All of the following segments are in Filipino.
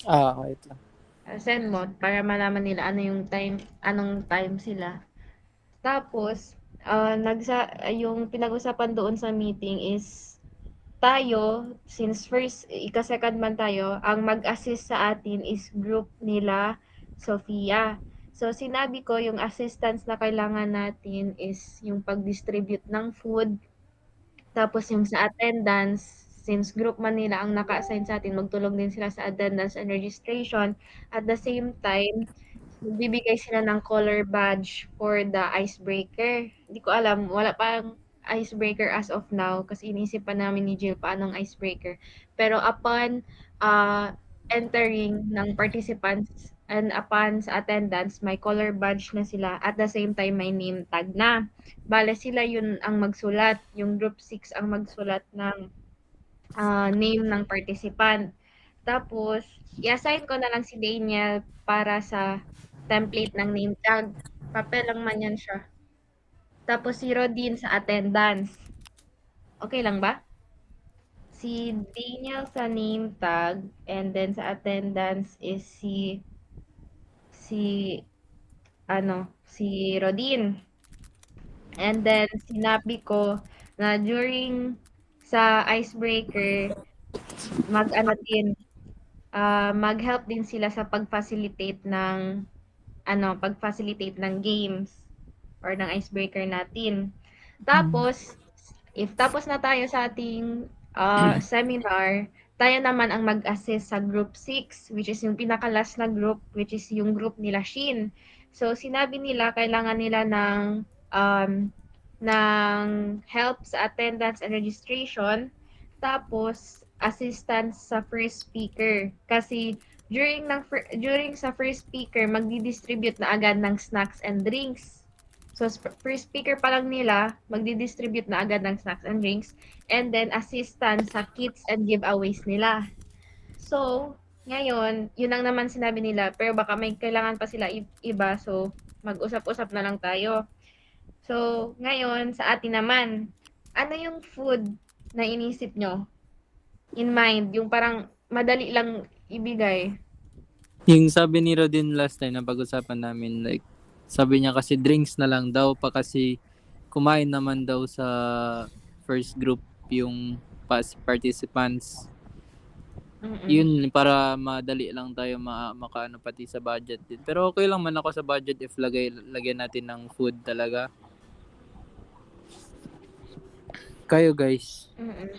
Wait lang. Send mo para malaman nila anong time sila. Tapos, yung pinag-usapan doon sa meeting is tayo, since first, ika-second man tayo, ang mag-assist sa atin is group nila Sofia. So, sinabi ko yung assistance na kailangan natin is yung pag-distribute ng food, tapos yung sa attendance, since group man nila ang naka-assign sa atin, magtulong din sila sa attendance and registration. At the same time, magbibigay sila ng color badge for the icebreaker. Hindi ko alam, wala pang icebreaker as of now kasi iniisip pa namin ni Jill paano ang icebreaker. Pero upon entering ng participants and upon sa attendance, may color badge na sila at the same time may name tag na. Bale sila yun ang magsulat, yung group 6 ang magsulat ng name ng participant. Tapos, i-assign ko na lang si Daniel para sa template ng name tag. Papel lang man yan siya. Tapos si Rodin sa attendance. Okay lang ba? Si Daniel sa name tag and then sa attendance is si si Rodin. And then sinabi ko na during sa icebreaker mag-ano din, mag-help din sila sa pag-facilitate ng games or ng icebreaker natin. Tapos, if tapos na tayo sa ating seminar, tayo naman ang mag-assist sa group 6, which is yung pinaka-last na group, which is yung group nila Shin. So, sinabi nila, kailangan nila um, ng help sa attendance and registration, tapos assistance sa first speaker. Kasi during sa first speaker, magdi-distribute na agad ng snacks and drinks. So, first speaker pa lang nila, magdi-distribute na agad ng snacks and drinks, and then assistance sa kits and giveaways nila. So, ngayon, yun lang naman sinabi nila, pero baka may kailangan pa sila iba, so mag-usap-usap na lang tayo. So, ngayon, sa atin naman, ano yung food na inisip nyo? In mind, yung parang madali lang ibigay. Yung sabi ni Rodin last time na pag-usapan namin, like, sabi niya kasi drinks na lang daw pa kasi kumain naman daw sa first group yung participants. Mm-mm. Yun, para madali lang tayo makaano pati sa budget din. Pero okay lang man ako sa budget if lagyan natin ng food talaga. Kayo guys. Mm-mm.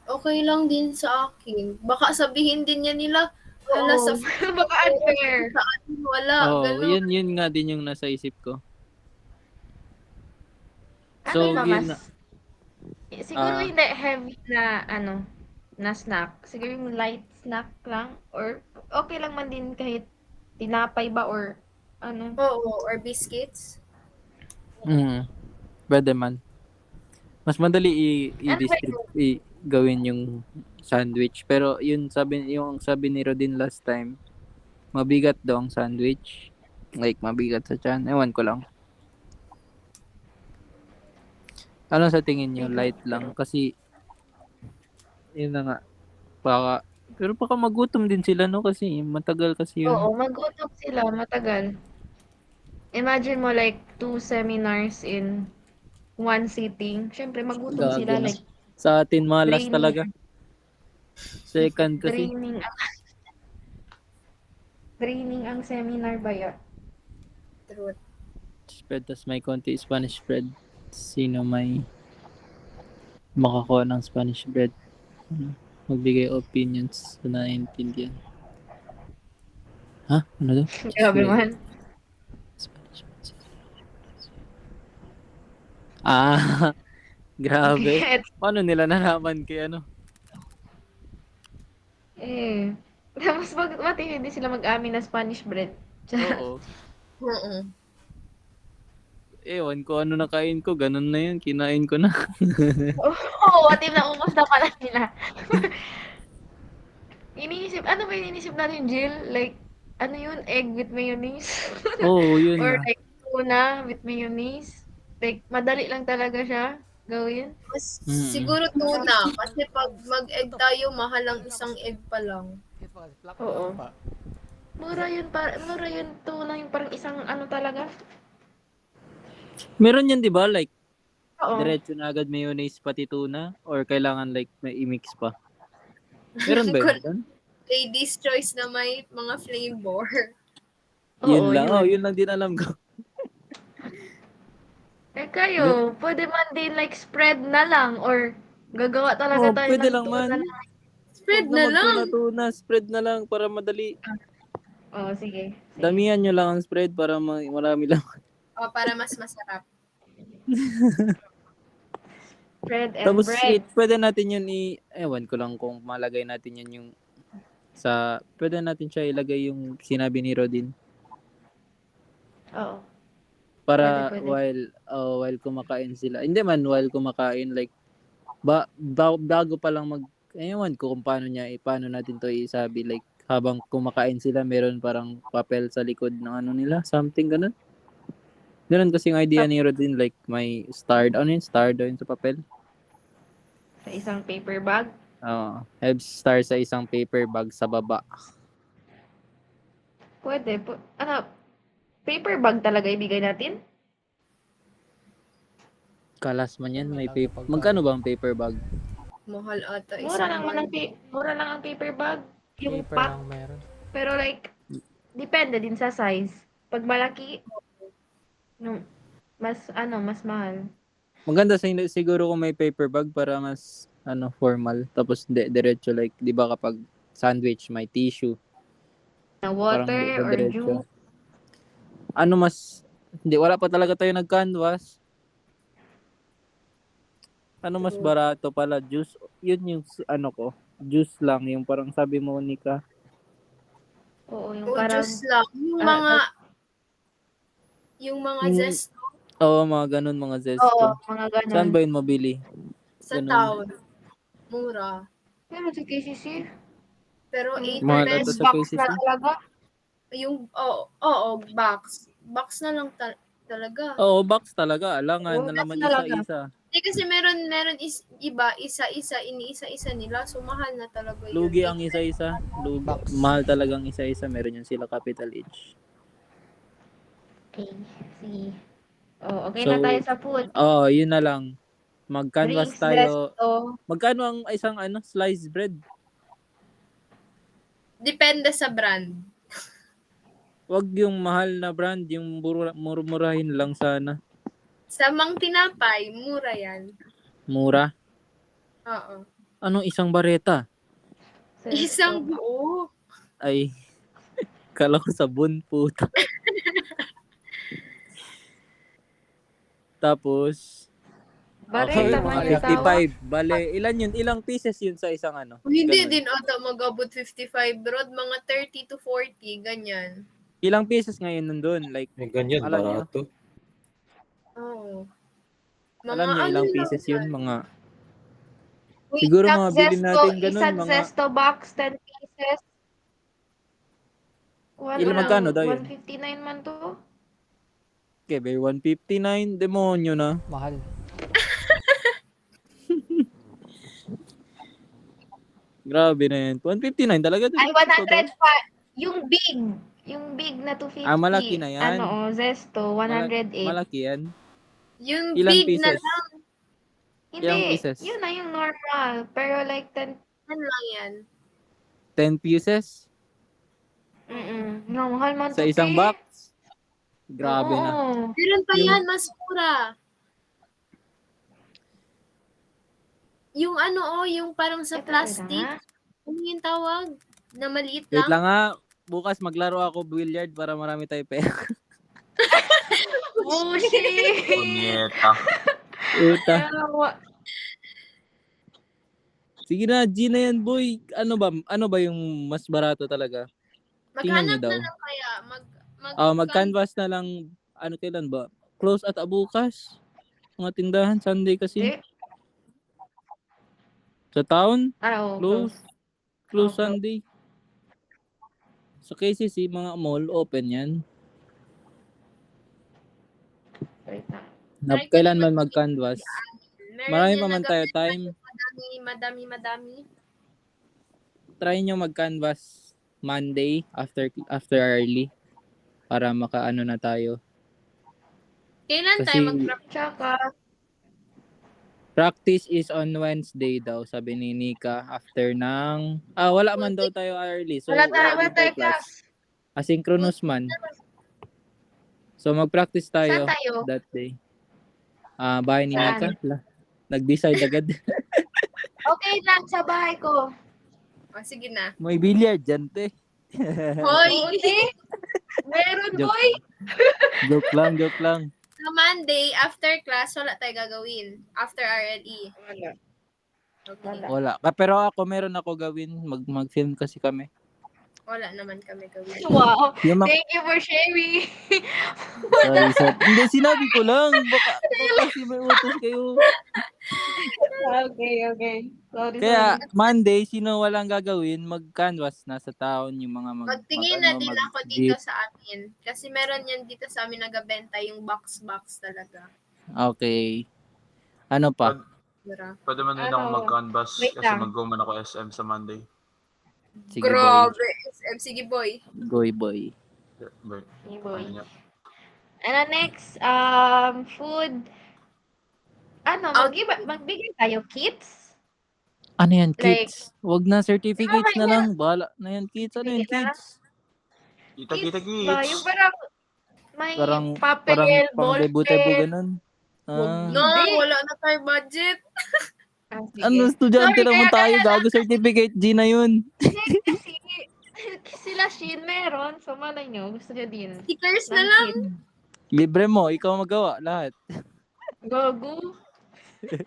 Okay lang din sa akin. Baka sabihin din niya nila, hala sa Oo, baka unfair. sa atin wala, gano'n. Yun nga din yung nasa isip ko. Ano So, ba yun mas na. siguro Ah, hindi heavy na snack. Siguro yung light snack lang or okay lang man din kahit tinapay ba or ano. Oo, or biscuits. pwede man. Mas madali Ano ba i-distribute gawin yung sandwich. Pero yung sabi ni Rodin last time, mabigat daw ang sandwich. Like mabigat sa tiyan. Ewan ko lang. Ano sa tingin niyo? Light lang siguro? kasi yun na nga. Baka pero baka magutom din sila no kasi matagal kasi Oo, yun. mag-utok sila matagal. Imagine mo like 2 seminars in one sitting. Siyempre magutom Gago sila na. like Sa atin malas draining talaga. Second kasi. draining ang draining ang seminar ba yun? Truth. Spread tas may konti Spanish bread. Sino may makakuha ng Spanish bread? Magbigay opinions sa naiintindihan. Ha? Ano daw? Cheese Grabe bread. man. Spanish bread. Ah, grabe. Gets. Paano nila nalaman kay ano? Eh. Tapos bakit hindi sila mag-amin na Spanish bread? Oo. Mm. Ewan ko ano nakain ko. Ganun na yun. Kinain ko na. Oo, what if naubos na pala nila. Ano ba yung iniisip natin, Jill? Like, ano yun? Egg with mayonnaise? Oo, yun Or na. like, tuna with mayonnaise? Like, madali lang talaga siya. gawin? Siguro tuna. Kasi pag mag-egg tayo, mahal ang isang egg pa lang. Oo. Mura yun tuna yung parang isang ano talaga. Meron yan, di ba? Like, Oo. diretso na agad mayonnaise pati tuna? Or kailangan like may i-mix pa? Meron ba yun? Ladies' choice na may mga flavor. Yun Oo, lang. yun. Oh, yun lang din alam ko. Eh kayo, pwede man din like spread na lang or gagawa talaga Oh, tayo pwede ng lang tuna man. na. Spread Huwag na na lang. magtuna-tuna. Spread na lang para madali. Oo, sige. Damihan nyo lang ang spread para marami lang. O, para mas masarap. Bread and Tapos bread. pwede natin yun ewan ko lang kung malagay natin yun yung pwede natin siya ilagay yung sinabi ni Rodin. Oo. Para Pwede. while kumakain sila. Hindi man while kumakain like bago pa lang ewan ko kung paano natin to isabi like habang kumakain sila meron parang papel sa likod ng ano nila, something ganun. Ganun kasi yung idea ni Rodin like may starred daw yun sa papel. Sa isang paper bag. Have star sa isang paper bag sa baba. Pwede. Paper bag talaga ibigay natin? Kalas man yan, may paper. Magkano ba ang paper bag? Mahal ata Mura isang lang man mura lang ang paper bag. Yung Paper pack. lang meron. Pero like, depende din sa size. Pag malaki, no, mas mahal. Maganda siguro kung may paper bag para mas formal. Tapos diretso like, 'di ba kapag sandwich may tissue. Na Parang water or diretso. juice. Hindi wala pa talaga tayo nag-canvas. Mas barato pala juice. Yun yung juice lang yung parang sabi mo Nika. Oo, yung O, parang, juice lang. Yung mga zest Oo, mga ganun, mga zesto. oo, mga ganun. Saan ba yun mabili? sa Ganun. town. Mura. Pero sa KCC, Pero yung 8 Mahal pesos. ata sa box KCC. na talaga. Yung, box. Box na lang talaga. Oo, box talaga. Alangan Oo, na box naman talaga. isa-isa. Hindi kasi meron iba, isa-isa nila. So, mahal na talaga yun. Lugi ang isa-isa. Box. Mahal talagang isa-isa. Meron yun sila Capital H. Okay, sige. Oh, okay So, na tayo sa food. Oo, yun na lang. Mag-canvas Drinks, tayo. zesto. Magkano ang isang sliced bread? Depende sa brand. Wag yung mahal na brand, yung murahin lang sana. Sa Mang Tinapay, mura yan. Mura. Oo. Anong isang bareta? Zesto. Isang buo. Ay, kala ko sabon, puta. Tapos, okay, Bareta mga man yung tawag. 55. Bale, ilan yun? Ilang pieces yun sa isang Hindi Ganun. din ata mag-abot 55 broad, mga 30 to 40, ganyan. Ilang pieces ngayon nandun? Like, May ganyan, alam niyo? barato. Oo. Alam niyo ilang lang pieces yun? yan. Mga, Wait, siguro isang mga bilhin natin ganun, isang mga, zesto box, 10 pieces. ilan magkano daw yun? 159 man to. Okay, bay 159, demonyo na. Mahal. Grabe na yan. 159 talaga. Ay, Totoo? 100 pa. Yung big. Yung big na 250. Malaki na yan. Zesto, 108. Malaki yan. Yung Ilang big na pieces? lang, Hindi. Ilang pieces? Yun na yung normal. Pero like 10. yan lang yan. 10 pieces? No, mahal man Sa to, isang te. box? Grabe na. Oo. Meron pa Yung- yan, mas mura. Yung yung parang sa Ito, plastic. wait lang, ha? Ano yung tawag? Na maliit Wait lang? lang nga. Bukas maglaro ako billiard para marami tayo pera. Oh, shit! Uta. Yawa. Sige na, G na yan, boy. Ano ba yung mas barato talaga? Tingnan niyo Maghanap daw. na lang kaya. Mag-canvas na lang. Kailan ba? Close at bukas. Mga tindahan, Sunday kasi. Eh? Sa town, Oo, close. close. Close Oh, Sunday. Sa KCC, mga mall, open yan. Wait lang. Try ko Kailan naman man mag-canvas? Marami yan pa man tayo time. madami. Try nyo mag-canvas Monday after early para makaano na tayo. Kailan Kasi tayo mag-practice? Tsaka, practice is on Wednesday daw, sabi ni Nika. After ng... wala man daw tayo early. So, wala tayo din tayo class. Asynchronous man. So, mag-practice Saan tayo tayo? that day. Bahay ni Saan? Nika. Nag-decide agad. Okay lang, sa bahay ko. Sige na. May billiard dyan, te. Hoy! Oo, te. Meron, Joke. boy. Joke lang. Sa Monday, after class, wala tayo gagawin. After RLE. Wala. Okay. Wala. Pero ako, meron ako gawin. Mag-film kasi kami. Wala naman kami gawin. Wow. Yung Thank you for sharing. sorry. Hindi, sinabi ko lang. Baka kasi may utos kayo. Okay. Sorry. Kaya, Monday, sino walang gagawin, mag-canvas. Nasa town yung mga Magtingin na din ako dito sa amin. Kasi meron yan dito sa amin nagabenta yung box talaga. Okay. Ano pa? Mura. Pwede man din ako Ano? mag-canvas Wait kasi lang. mag-go man ako SM sa Monday. Sige, Grabe. SM, sige boy. boy. Boy. But, Hey, boy. ano niya? Ano next? Food. Ano, magbigay tayo kits? Ano yan, Like, kids? Wag na, certificates Ano na ba lang. Bahala na yan, kids. Ano yan, Sige na. kids? Kita-kita Ba, yung kids! parang may Parang papel, pang debute ballpen. ganun. No, Hindi. wala na tayo budget. Sige. Ano, estudyante Sorry, naman kaya tayo. Gago certificate G na yun. Kasi sila Shin meron, so malay nyo, gusto nyo din. Stickers na Ng lang. kit. Libre mo, ikaw magawa lahat. Gago.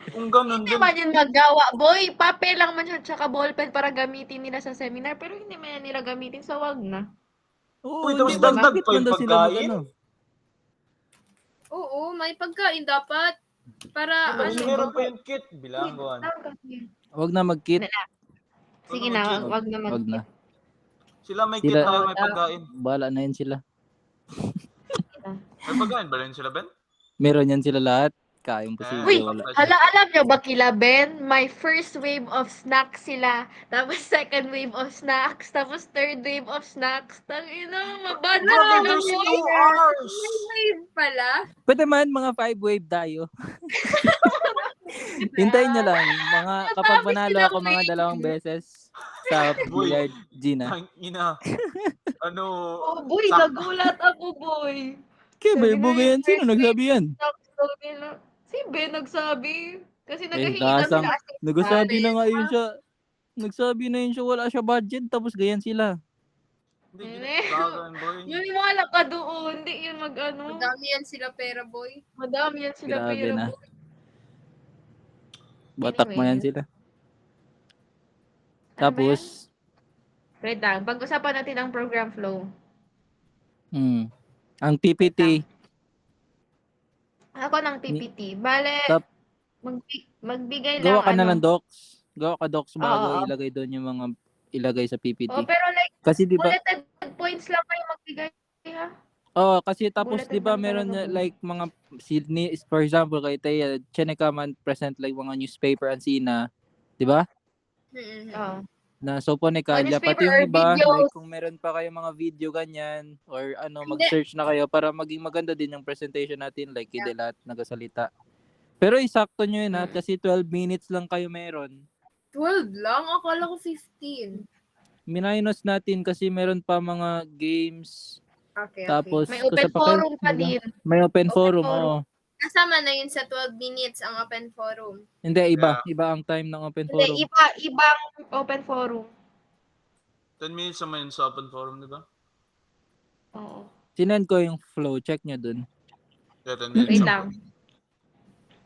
Kung ganun Hindi din, man yun magawa, boy. Papel lang man yun, tsaka ballpen para gamitin nila sa seminar, pero hindi man yan nila gamitin, so wag na. Oo, Uy, hindi tapos ba? dagdag Bakit pa man yung daw sila pagkain? Oo, may pagkain dapat. Para Tapos ano, meron pa yung kit, bilanguan. Wag na mag-kit. Sige na, wag na Wag na. Sila may kit Sila- na may pagkain. Bahala na yan sila. May pagkain ba rin sila, Ben? Meron yan sila lahat. Kayong posible. Uy, Wala. alam nyo ba kila Ben? My first wave of snacks sila. Tapos second wave of snacks. Tapos third wave of snacks. Tangina, mabala Grabe, na there's yun. 2 hours! wave pala. Pwede man, mga 5-wave tayo. Hintayin nyo lang. Kapag Marami panalo silang ako mga wave. 2 beses sa billiard Gina. Ang ina. Ano? Oh, boy, sakto. nagulat ako, boy. Kaya Sabi bebo na yan. yung Sino first nagsabi yan? snacks daw nila. Si Ben nagsabi. Kasi naghahingi gasang- kami kasi. Nagsabi na nga yun siya. Nagsabi na yun siya wala siya budget tapos ganyan sila. Hindi, Eh, ginagawa boy. Yun wala ka doon. Hindi yun mag-ano. Madami yan sila pera, boy. Madami yan sila Grabe pera, na. boy. Batak mo yan Anyway. sila. Ano ba Tapos, Wait lang, pag-usapan natin ang program flow. ang PPT, Ako ng PPT. Bale, Tap- magbigay lang gawa ka na ano. lang docs. Gawa ka docs bago Oo. ilagay doon yung mga ilagay sa PPT. Oh, pero like, Kasi di ba, bulleted points lang kayo magbigay, ha? kasi tapos Bulleted di ba lang meron talaga niya, po. like mga for example kay Taya, Chenica man present like mga newspaper and sina, di ba? Oo. Na so po ni Or Kalya, newspaper pati yung or iba, videos. like kung meron pa kayo mga video ganyan, or ano, mag-search na kayo para maging maganda din yung presentation natin, like hindi lahat nagasalita. Pero isakto nyo yun ha, kasi 12 minutes lang kayo meron. 12 lang? Akala ko 15. Minus natin kasi meron pa mga games, Okay, tapos May open kasi forum pa diba? din. May open Open forum, forum. oo. Kasama na yun sa 12 minutes ang open forum. Hindi, iba ang time ng open Hindi, forum. ibang open forum. 10 minutes naman yun sa open forum, di ba? Oo. Sinend ko yung flow, check nyo dun. Yeah, 10 minutes. Wait ako. lang.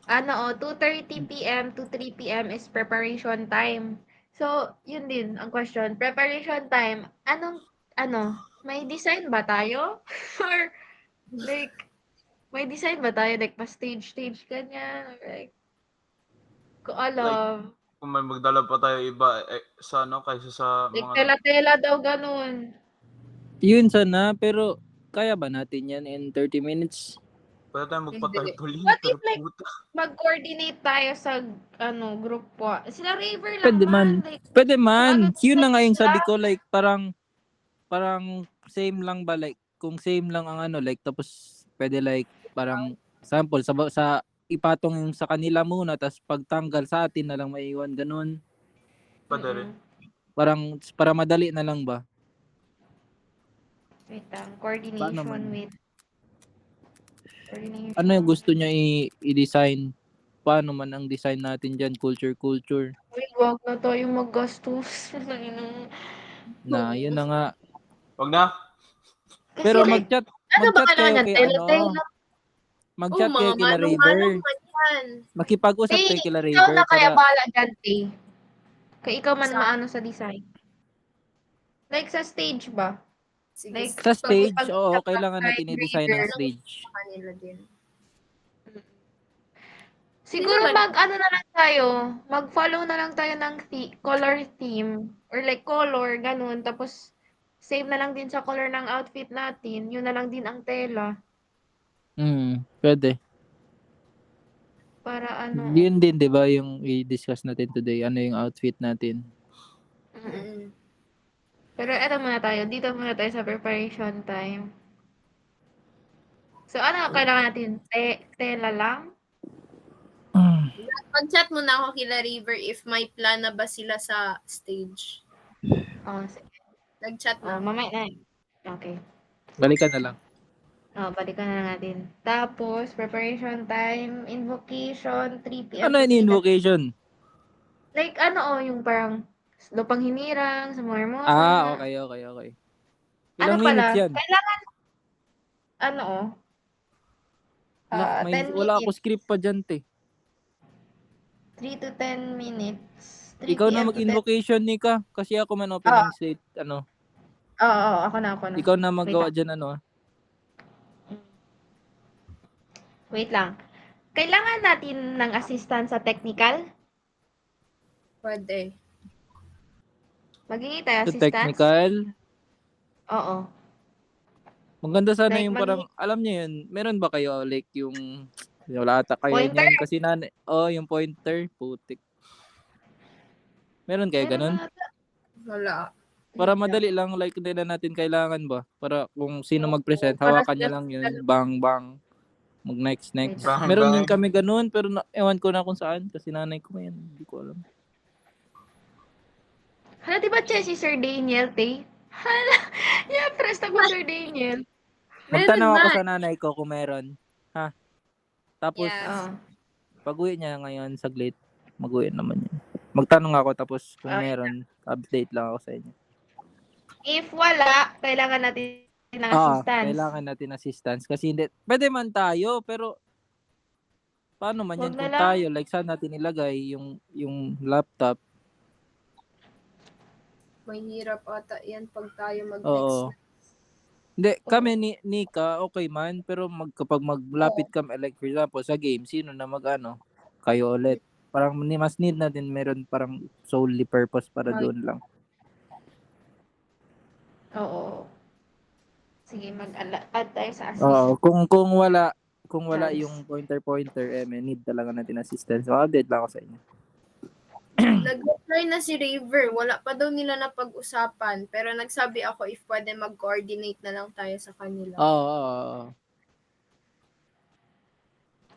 2:30 p.m. to 3 p.m. is preparation time. So, yun din ang question. Preparation time, may design ba tayo? Or, like, may design ba tayo? Like, pa-stage ganyan? Or like, ko alam. Kung may magdala pa tayo iba sa ano, kaysa sa Like, mga... tela-tela daw ganun. Yun sana, pero kaya ba natin yan in 30 minutes? Pwede tayo magpa-tarpaulin. What if, Pero like, puta. mag-coordinate tayo sa grupo? Sila Raver lang Pwede man. like Pwede man. ano, Yun na nga yung sila. sabi ko, like, parang same lang ba, like, kung same lang ang ano, like, tapos, pwede like, parang, sample, sa ipatong yung sa kanila muna, tapos pagtanggal sa atin na lang maiwan, ganun. Pwede rin. Parang, para madali na lang ba? Wait lang, Paano coordination man? with coordination. Ano yung gusto nyo i-design? Paano man ang design natin dyan? Culture. Uy, wag na tayo maggastos. Na, yun na nga. Wag na. Kasi Pero like, mag-chat ano ba kayo kailangan? kay Telo-telo. mag-chat mga kayo kila manong-manong Raver. man yan. Makipag-usap Tay, kayo kila ikaw Raver na kaya para bahala dyan, Tay. Kaya ikaw man Sa- maano sa design. Like sa stage ba? Sige, Like, sa stage, pag-usap oo, ng kailangan natin Raver. i-design ang stage. sa kanila din. Siguro Hindi naman. mag-ano na lang tayo, mag-follow na lang tayo ng color theme or like color, ganun. Tapos, same na lang din sa color ng outfit natin. Yun na lang din ang tela. Pwede. Para ano. Yun din, di ba, yung i-discuss natin today. Ano yung outfit natin? Mm. Mm. Pero eto muna tayo. Dito muna tayo sa preparation time. So, ano ang kailangan natin? Tela lang? Mag-chat mo na ako kila River if may plan na ba sila sa stage. Oh, sige. Nag-chat Oh, na. mamaya na. Okay. Balikan na lang. Oh, balikan na lang natin. Tapos, preparation time, invocation, 3 p.m. Ano to yung 3:30. invocation? Like, ano yung parang lupang hinirang, sa mga hermosa. Okay. Ano Ilang minutes pala? yan? Kailangan, ano Wala 10 wala ako minutes. script pa dyan, te. 3 to 10 minutes. 3 Ikaw na p.m. to 10. mag-invocation, Nika. Kasi ako man opening slate, ano. Oo, ako na. Ikaw na Wait magawa lang. dyan, ano. Wait lang. Kailangan natin ng assistant sa technical? Pwede. Magiging tayo Sa assistants? technical, Oo. maganda sana Like, yung parang, alam niyo yun, meron ba kayo, like, yung, wala ata kayo Pointer? niyan. Kasi yung pointer, putik. Meron kayo Meron ganun? ba ata? Wala. Para Wait lang. madali lang, like, hindi na natin kailangan ba? Para kung sino mag-present, Para hawakan niya sila- lang yun, bang. Mag next. Wait Bang, Meron bang. din kami ganun, pero ewan ko na kung saan. Kasi nanay ko yan, hindi ko alam. Hala, di ba si Sir Daniel, te? Hala, yeah, presta ko Sir Daniel. Magtanong ako man. sa nanay ko kung meron. Ha? Tapos, Yes. Oo. pag-uwi niya ngayon saglit, mag-uwi naman yun. Magtanong ako, tapos kung Okay. meron, update lang ako sa inyo. If wala, kailangan natin ng Oo, assistance. kailangan natin assistance. Kasi hindi, pwede man tayo, pero paano man Wag yan na kung lang. tayo? Like, saan natin ilagay yung laptop? Mahirap ata yan pag tayo mag-next. Oo. Hindi, kami ni Nika, okay man, pero kapag maglapit kami, like for example, sa game, sino na mag-ano? Kayo ulit. Parang mas need natin meron parang solely purpose para doon lang. Oo. Sige, mag-add tayo sa assist. Oo, kung wala Yes. yung pointer, may need talaga natin assistance. So, update lang ako sa inyo. Nag-reply na si Raver. Wala pa daw nila na pag-usapan. Pero nagsabi ako if pwede mag-coordinate na lang tayo sa kanila. Oo.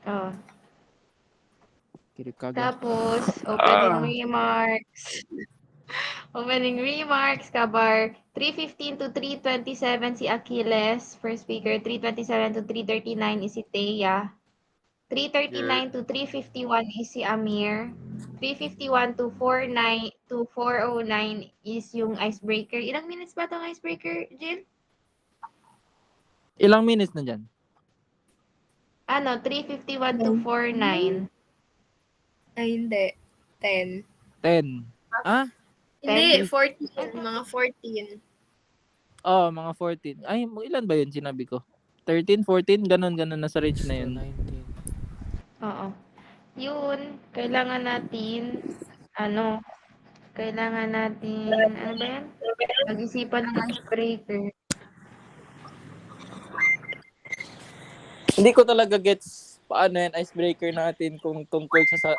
Oh. Kirikaga. Tapos, opening remarks. Opening remarks, kabar. 3:15 to 3:27 si Achilles, first speaker. 3:27 to 3:39 is si Thea. 3:39 to 3:51 is si Amir. 3:51 to 4:09 is yung icebreaker. Ilang minutes ba itong icebreaker, Jill? Ilang minutes na dyan? 3:51 to 4:09. Ay, hindi. 10. 10. Ah? Hindi, 14. Mga 14. Oo, mga 14. Ay, ilan ba yun sinabi ko? 13, 14? Ganon, nasa range na yun. 19. Oo. Yun, kailangan natin, ano ba yan? Mag-isipan ng icebreaker. Hindi ko talaga gets paano yan icebreaker natin kung tungkol sa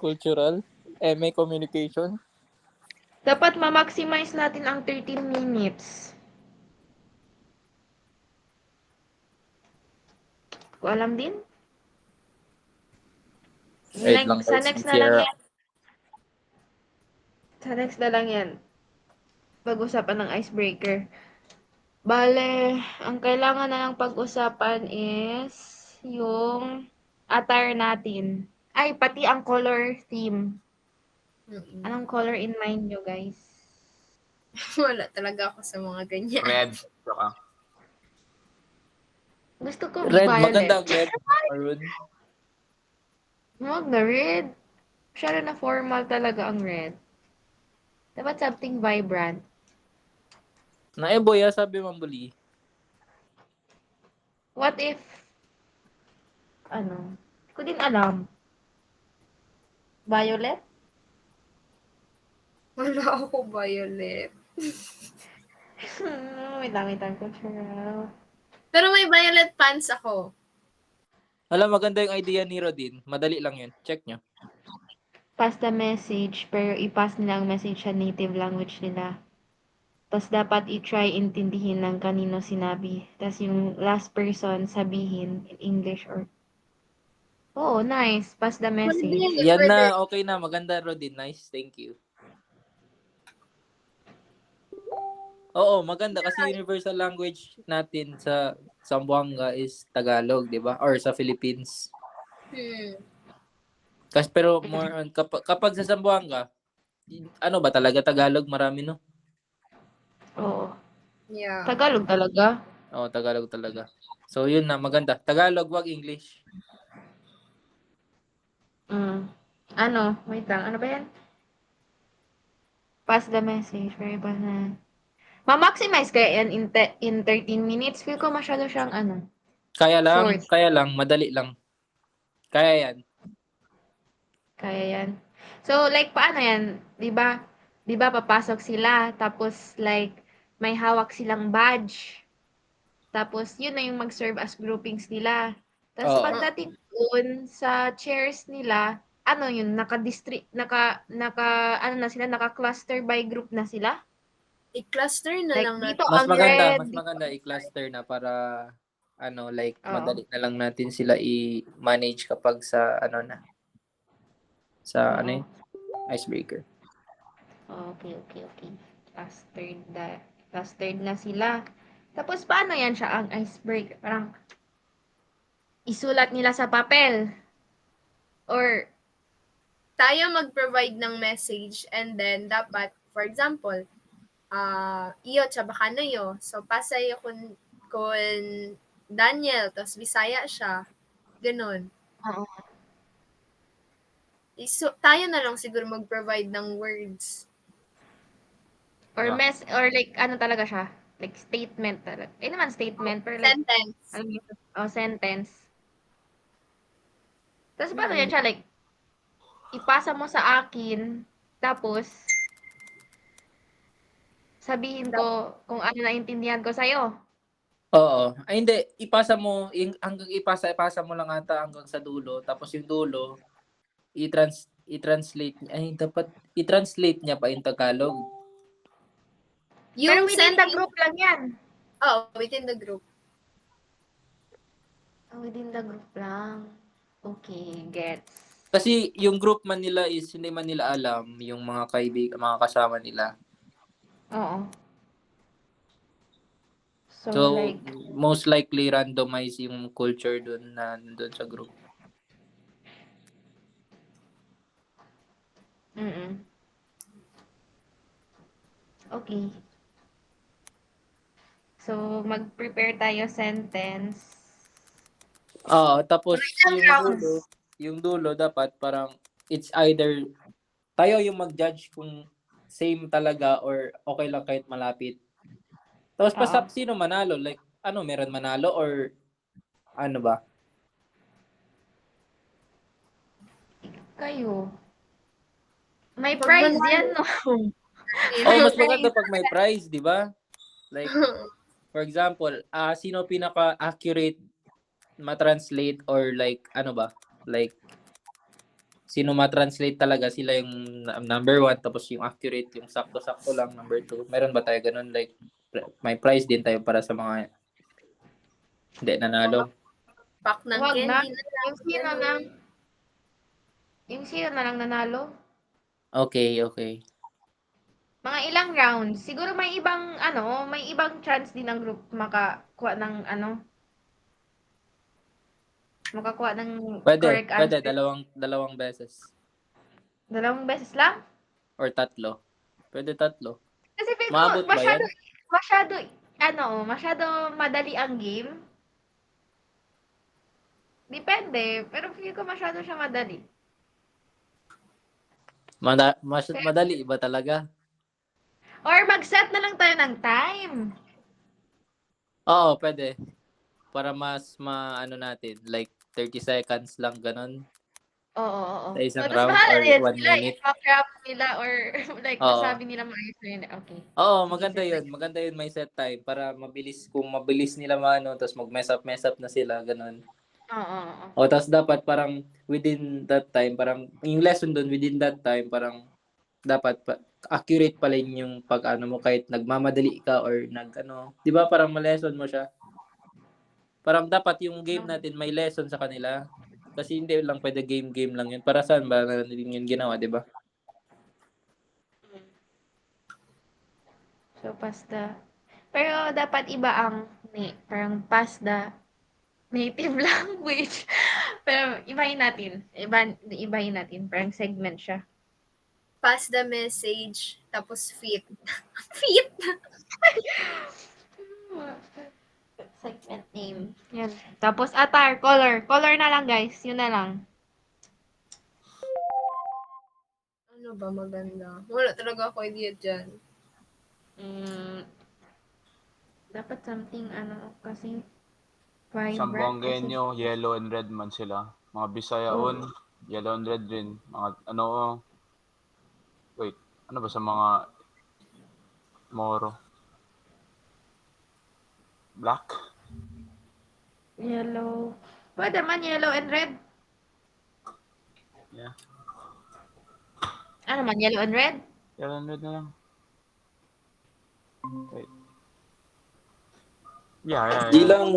cultural, may communication. Dapat ma-maximize natin ang 13 minutes. Ko alam din. Wait lang, Sa guys. next na lang yan. Sa next na lang yan. Pag-usapan ng icebreaker. Bale, ang kailangan na lang pag-usapan is yung attire natin. Ay, pati ang color theme. Mm-mm. Anong color in mind nyo, guys? Wala talaga ako sa mga ganyan. Red. Saka. Gusto ko Red, violet. maganda ang red. Maroon. Huwag na red. Masyado na formal talaga ang red. Dapat something vibrant. Boya, sabi Mambuli. What if, ano, hindi ko din alam. Violet? Wala ako violet. Wait lang, cultural. Pero may violet pants ako. Alam, maganda yung idea ni Rodin. Madali lang yun. Check nyo. Pass the message, pero i-pass nila ang message sa native language nila. Tapos dapat i-try intindihin ng kanino sinabi. Tapos yung last person sabihin in English or... Oh, nice. Pass the message. Yan na, okay na. Maganda, Rodin. Nice. Thank you. Oo, maganda kasi universal language natin sa Zamboanga is Tagalog, di ba? Or sa Philippines. Kasi pero more on, kapag sa Zamboanga, ano ba talaga Tagalog? Marami, no? Oo. Yeah. Tagalog talaga. Oo, Tagalog talaga. So, yun na. Maganda. Tagalog, wag English. Ano? Wait lang. Ano ba yan? Pass the message. Very bad na. Ma-maximize kaya yan in 13 minutes. Feel ko masyado siyang ano. Short. Kaya lang, madali lang. Kaya yan. Kaya yan. So, like, paano yan? Di ba papasok sila, tapos, like, may hawak silang badge. Tapos, yun na yung mag-serve as groupings nila. Tapos, Oo. pagdating doon sa chairs nila, ano yun, ano na sila, naka-cluster by group na sila? I-cluster na Like, lang natin. dito Mas ang maganda, red. mas maganda i-cluster na para like Oo. madali na lang natin sila i-manage kapag sa sa Oo. yun? Icebreaker. Okay. Clustered na sila. Tapos, paano yan siya ang icebreaker? Parang, isulat nila sa papel. Or, Tayo mag-provide ng message and then dapat, for example, iyo tsaba kanayo. So, pasayo kun Daniel, tapos Bisaya siya. Ganon. Oo. So, tayo na lang siguro mag-provide ng words. or Yeah. or like, ano talaga siya? Like, statement talaga. Naman statement, pero like, Sentence. alam mo, sentence. Tapos, paano yan siya? Like, ipasa mo sa akin, tapos, sabihin ko kung ano naintindihan ko sa'yo. Oo. Ay hindi, ipasa mo hanggang ipasa mo lang ata hanggang sa dulo, tapos yung dulo i-translate niya. Ay dapat i-translate niya pa in Tagalog. Pero within the sentence- group lang yan. Oh, within the group. Within the group lang. Okay, gets. Kasi yung group man nila is hindi man nila alam yung mga mga kasama nila. Oo. So, like, most likely randomize yung culture doon sa group. okay. So, mag-prepare tayo sentence. Tapos yung dulo dapat parang it's either tayo yung mag-judge kung same talaga or okay lang kahit malapit. Tapos sino manalo? Like, meron manalo or ano ba? Kayo. May prize yan, no? Mas maganda pag may prize, di ba? Like, for example, sino pinaka-accurate ma-translate or like ano ba? Like sino ma-translate talaga sila yung number 1 tapos yung accurate yung sakto-sakto lang number 2. Meron ba tayo ganun like may prize din tayo para sa mga hindi nanalo? Pack ng Wag na. candy na lang. Yung sino ganun. lang, yung sino na lang nanalo. Okay, okay. Mga ilang rounds. Siguro may ibang ano, may ibang chance din ng group makakuha ng ano, makakuha ng Pwede, correct pwede answer. dalawang beses Dalawang beses lang? or tatlo. Pwede tatlo. Kasi feel ko Maabot ba yan? masyado madali ang game. Depende, pero feel ko masyado siya madali. Madali ba talaga? Or mag-set na lang tayo ng time. Oo, pwede. Para mas ano natin, like 30 seconds lang ganun Oo. sa isang Tapos round bahala or na yan 1 sila, minute. i-craft nila or like Oo. masabi nila maayos na yun. Okay. Oo, Sige, maganda set yun. Maganda yun may set time para mabilis, kung mabilis nila maano, tapos mess up na sila, ganun. Oo. O, tapos dapat parang within that time, parang yung lesson doon within that time, parang dapat accurate pa rin yung pag ano mo kahit nagmamadali ka or di ba parang ma-lesson mo siya. Parang dapat yung game natin may lesson sa kanila. Kasi hindi lang pwede game lang yun. Para saan ba natin yun ginawa, di ba? So, pero dapat iba ang, parang pass the native language. Pero ibahin natin. Ibahin natin. Parang segment siya. Pass the message, tapos fit. Fit! Segment name. Yan. Tapos attire, color. Color na lang, guys. Yun na lang. Ano ba maganda? Wala talaga ako idea dyan. Dapat something, kasi vibrant. Sambuangueño, yellow and red man sila. Mga Bisayaon, yellow and red rin. Mga wait, ano ba sa mga Moro? Black? Yellow. Pwede man, yellow and red. Yeah. Ano man, yellow and red? Yellow and red na lang. Wait. Yeah. Di lang.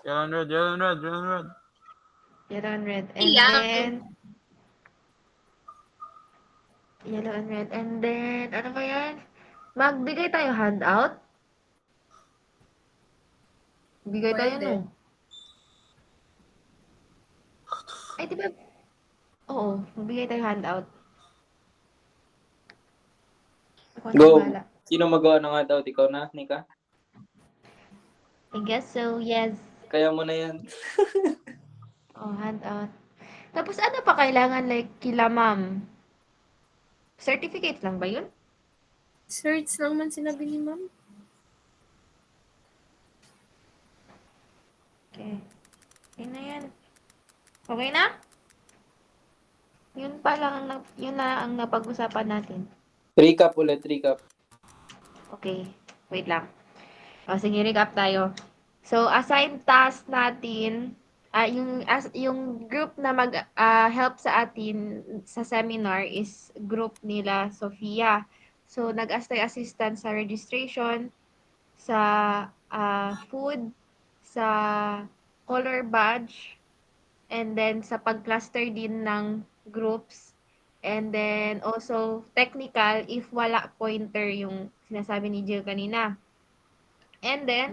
Yellow and red. Yellow and red. And Ilang. then, yellow and red. And then, ano ba yan? Magbigay tayo handout? Bigay tayo, Pwede. no? Ay, di ba? Oo, magbigay tayo handout. Ako na Go. bahala. Sino magawa ng handout? Ikaw na, Nika? I guess so, yes. Kaya mo na yan. Oh, handout. Tapos ano pa kailangan like kila ma'am? Certificate lang ba yun? Search lang man sinabi ni ma'am. Okay. Okay na yan. Okay na? Yun na ang napag-usapan natin. Recap. Okay. Wait lang. O, sige, recap tayo. So, assign task natin, yung group na help sa atin sa seminar is group nila Sofia. So, nag-ask tayo assistant sa registration, sa food, sa color badge, and then sa pag-cluster din ng groups, and then also technical if wala pointer yung sinasabi ni Jill kanina. And then,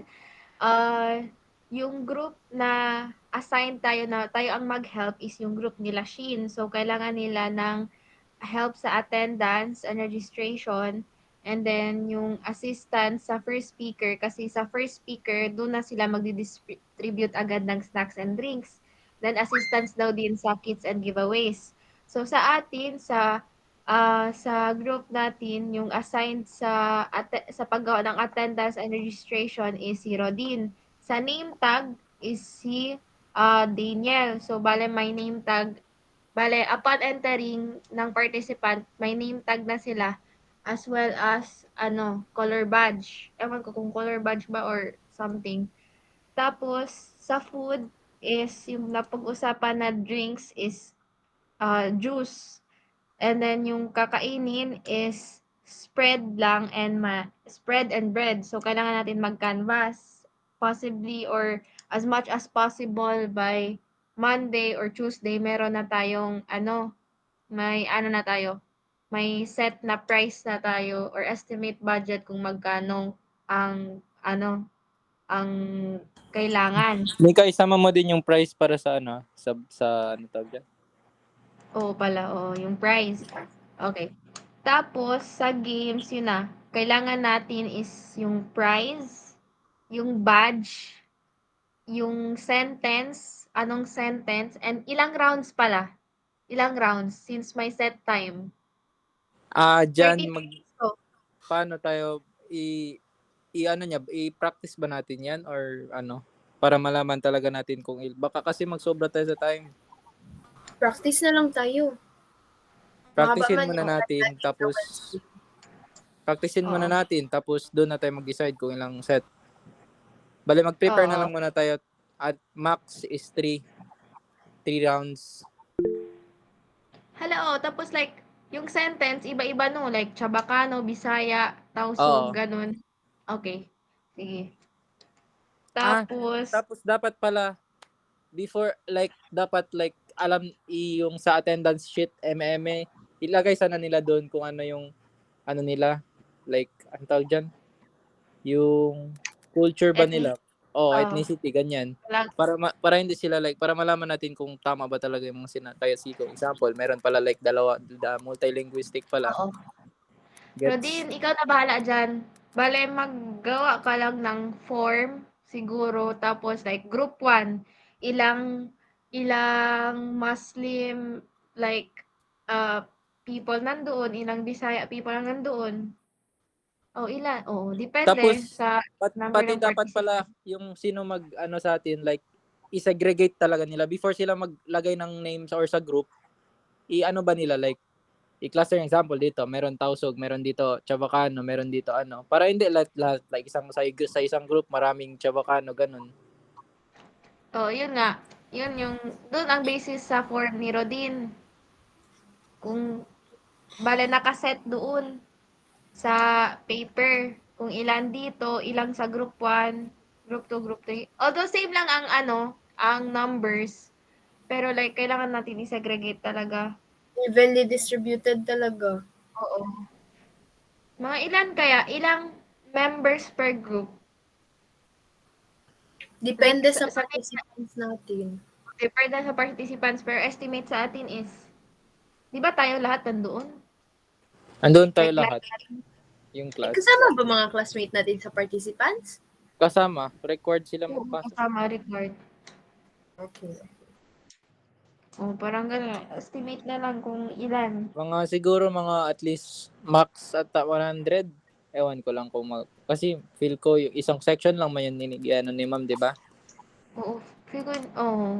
yung group na assign tayo na tayo ang mag-help is yung group nila Shin. So, kailangan nila ng help sa attendance and registration. And then, yung assistance sa first speaker. Kasi sa first speaker, doon na sila magdi-distribute agad ng snacks and drinks. Then, assistance daw din sa kits and giveaways. So, sa atin, sa group natin, yung assigned sa paggawa ng attendance and registration is si Rodin. Sa name tag is si Daniel. So, bale may name tag. Bale, upon entering ng participant, may name tag na sila as well as color badge. Ewan ko kung color badge ba or something. Tapos, sa food, is yung napag-usapan na drinks is juice. And then yung kakainin is spread lang and spread and bread. So kailangan natin mag-canvas possibly or as much as possible by Monday or Tuesday meron na tayong may na tayo. May set na price na tayo or estimate budget kung magkano ang kailangan. Mika, isama mo din yung price para sa sa ano tawag dyan? Oo pala, oo, yung price. Okay. Tapos, sa games, yun na. Kailangan natin is yung prize, yung badge, yung sentence, anong sentence, and ilang rounds pala. Ilang rounds, since may set time. Dyan 30 minutes to. paano tayo i-practice ba natin yan or para malaman talaga natin kung baka kasi magsobra tayo sa time. Practice na lang tayo. Practicein Mahaba man muna yung natin lagi tapos sa Wednesday. practicein muna Oo. natin tapos doon na tayo mag-decide kung ilang set. Bale mag-prepare na Oo. lang muna tayo at max is 3 rounds. Hala, tapos like, yung sentence, iba-iba no. Like, Chabacano, Bisaya, Oo. Tausug, ganun. Okay. Sige. Tapos, Tapos dapat pala before dapat alam yung sa attendance sheet MM ilagay sana nila doon kung ano yung nila ang tawag dyan yung culture ba nila ethnicity ganyan para hindi sila para malaman natin kung tama ba talaga yung mga kaya siko example meron pala multilinguistic pala oo. gets. Rodin, ikaw na bahala dyan. Bale, maggawa ka lang ng form, siguro, tapos like, group 1, ilang Muslim, like, people nandoon, ilang Bisaya people ang nandoon. Ilan? Depende Tapos sa number pati ng dapat pala participants. yung sino mag sa atin i-segregate talaga nila before sila maglagay ng names or sa group ba nila i-cluster example dito meron Tausug meron dito Chabacano meron dito para hindi lahat sa isang group maraming Chabacano ganun. Yun nga. Yun yung, doon ang basis sa form ni Rodin. Kung, bale nakaset doon sa paper. Kung ilan dito, ilang sa group 1, group 2, group 3. Although same lang ang ang numbers. Pero like, kailangan natin i-segregate talaga. Evenly distributed talaga. Oo. Mga ilan kaya? Ilang members per group? Depende Like, sa sa participants natin. depende sa participants, pero estimate sa atin is, di ba tayo lahat nandoon? Andun tayo Like, lahat yung class Kasama ba mga classmate natin sa participants? kasama record sila Oo, magpasok kasama record. Okay. Parang gano'n. Estimate na lang kung ilan. siguro mga at least max at 100 ewan ko lang kung kasi feel ko yung isang section lang man yun ni ma'am di ba Oo. Feel ko,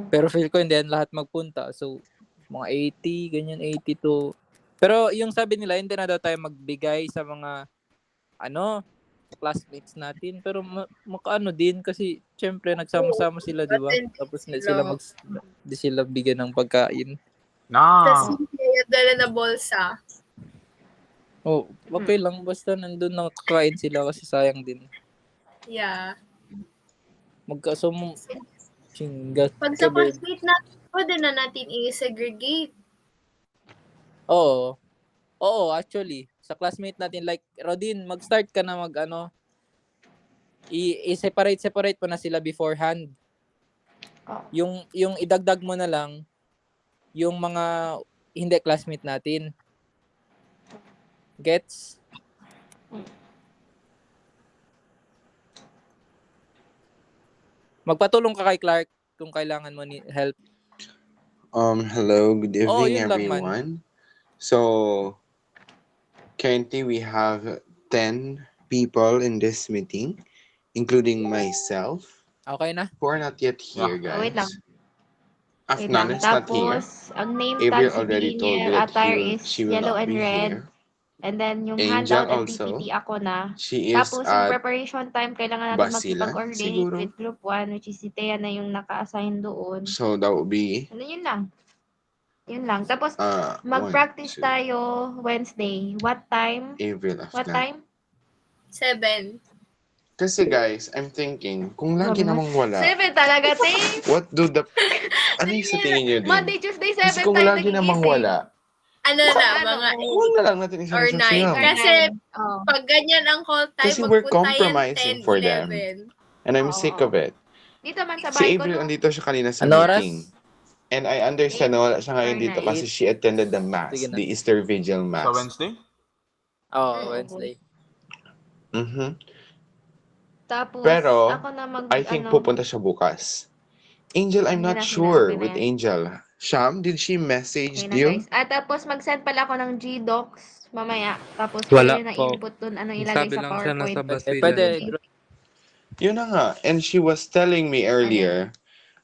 pero feel ko hindi yan lahat magpunta so mga 80 ganyan 82 pero yung sabi nila hindi na daw tayo magbigay sa mga classmates natin pero makaano din kasi syempre nagsama-sama sila di ba tapos di sila bigyan ng pagkain Tapos hindi dala na bolsa. okay lang basta nandun nakakain sila kasi sayang din Yeah. Chingat Pag sa classmate natin, pwede na natin i-segregate. Oo, actually. Sa classmate natin, like, Rodin, mag-start ka na i-separate pa na sila beforehand. Yung idagdag mo na lang, yung mga hindi classmate natin. Gets? Magpatulong ka kay Clark kung kailangan mo help. Hello, good evening yun lang man. everyone. So, currently we have 10 people in this meeting, including myself. Okay na? Who are not yet here, guys. Wait lang. Afnan is not here. Tapos, ang name Avery tag sa already told you beginner that attire is she will yellow not and be red. here. And then yung Angel handout and also. PPT ako na. She is Tapos yung at preparation time, kailangan natin Basilan, makipag-coordinate siguro. with group 1, which is si Thea na yung naka-assign doon. So that would be Ano, yun lang. Yun lang. Tapos, 1, mag-practice 2, tayo Wednesday. What time? April of What that. time? 7. Kasi guys, I'm thinking, kung lagi Grabe namang wala, 7 talaga, Tay. what do the... Ano yung sa tingin nyo din? Monday, Tuesday, Kasi 7 kung tayo lagi namang nagigising. wala, Ano na, Ano? mga huwag na lang natin or isa-isa 9. siya. Kasi Oh. pag ganyan ang call time, Kasi we're magpunta yan compromising 10, for them. 11. And I'm Oo, sick oo. of it. Dito man sa Si bahay ko, April, no? andito siya kanina sa Ano oras? meeting. And I understand na wala siya ngayon Or dito 9. kasi she attended the mass, Sige na. the Easter Vigil Sa Mass. Wednesday? Oh, Wednesday. Mhm. Tapos, Pero, ako na I think pupunta siya bukas. Angel, I'm Hindi not na sure sinabi na with yan. Angel. Sham, did she Okay message na, you? guys. Tapos mag-send pala ako ng G-Docs mamaya. Tapos Wala pwede na po. i-input dun anong ilagay Sabi sa lang siya PowerPoint. nasa Basilan. Pwede, Yun na nga. And she was telling me earlier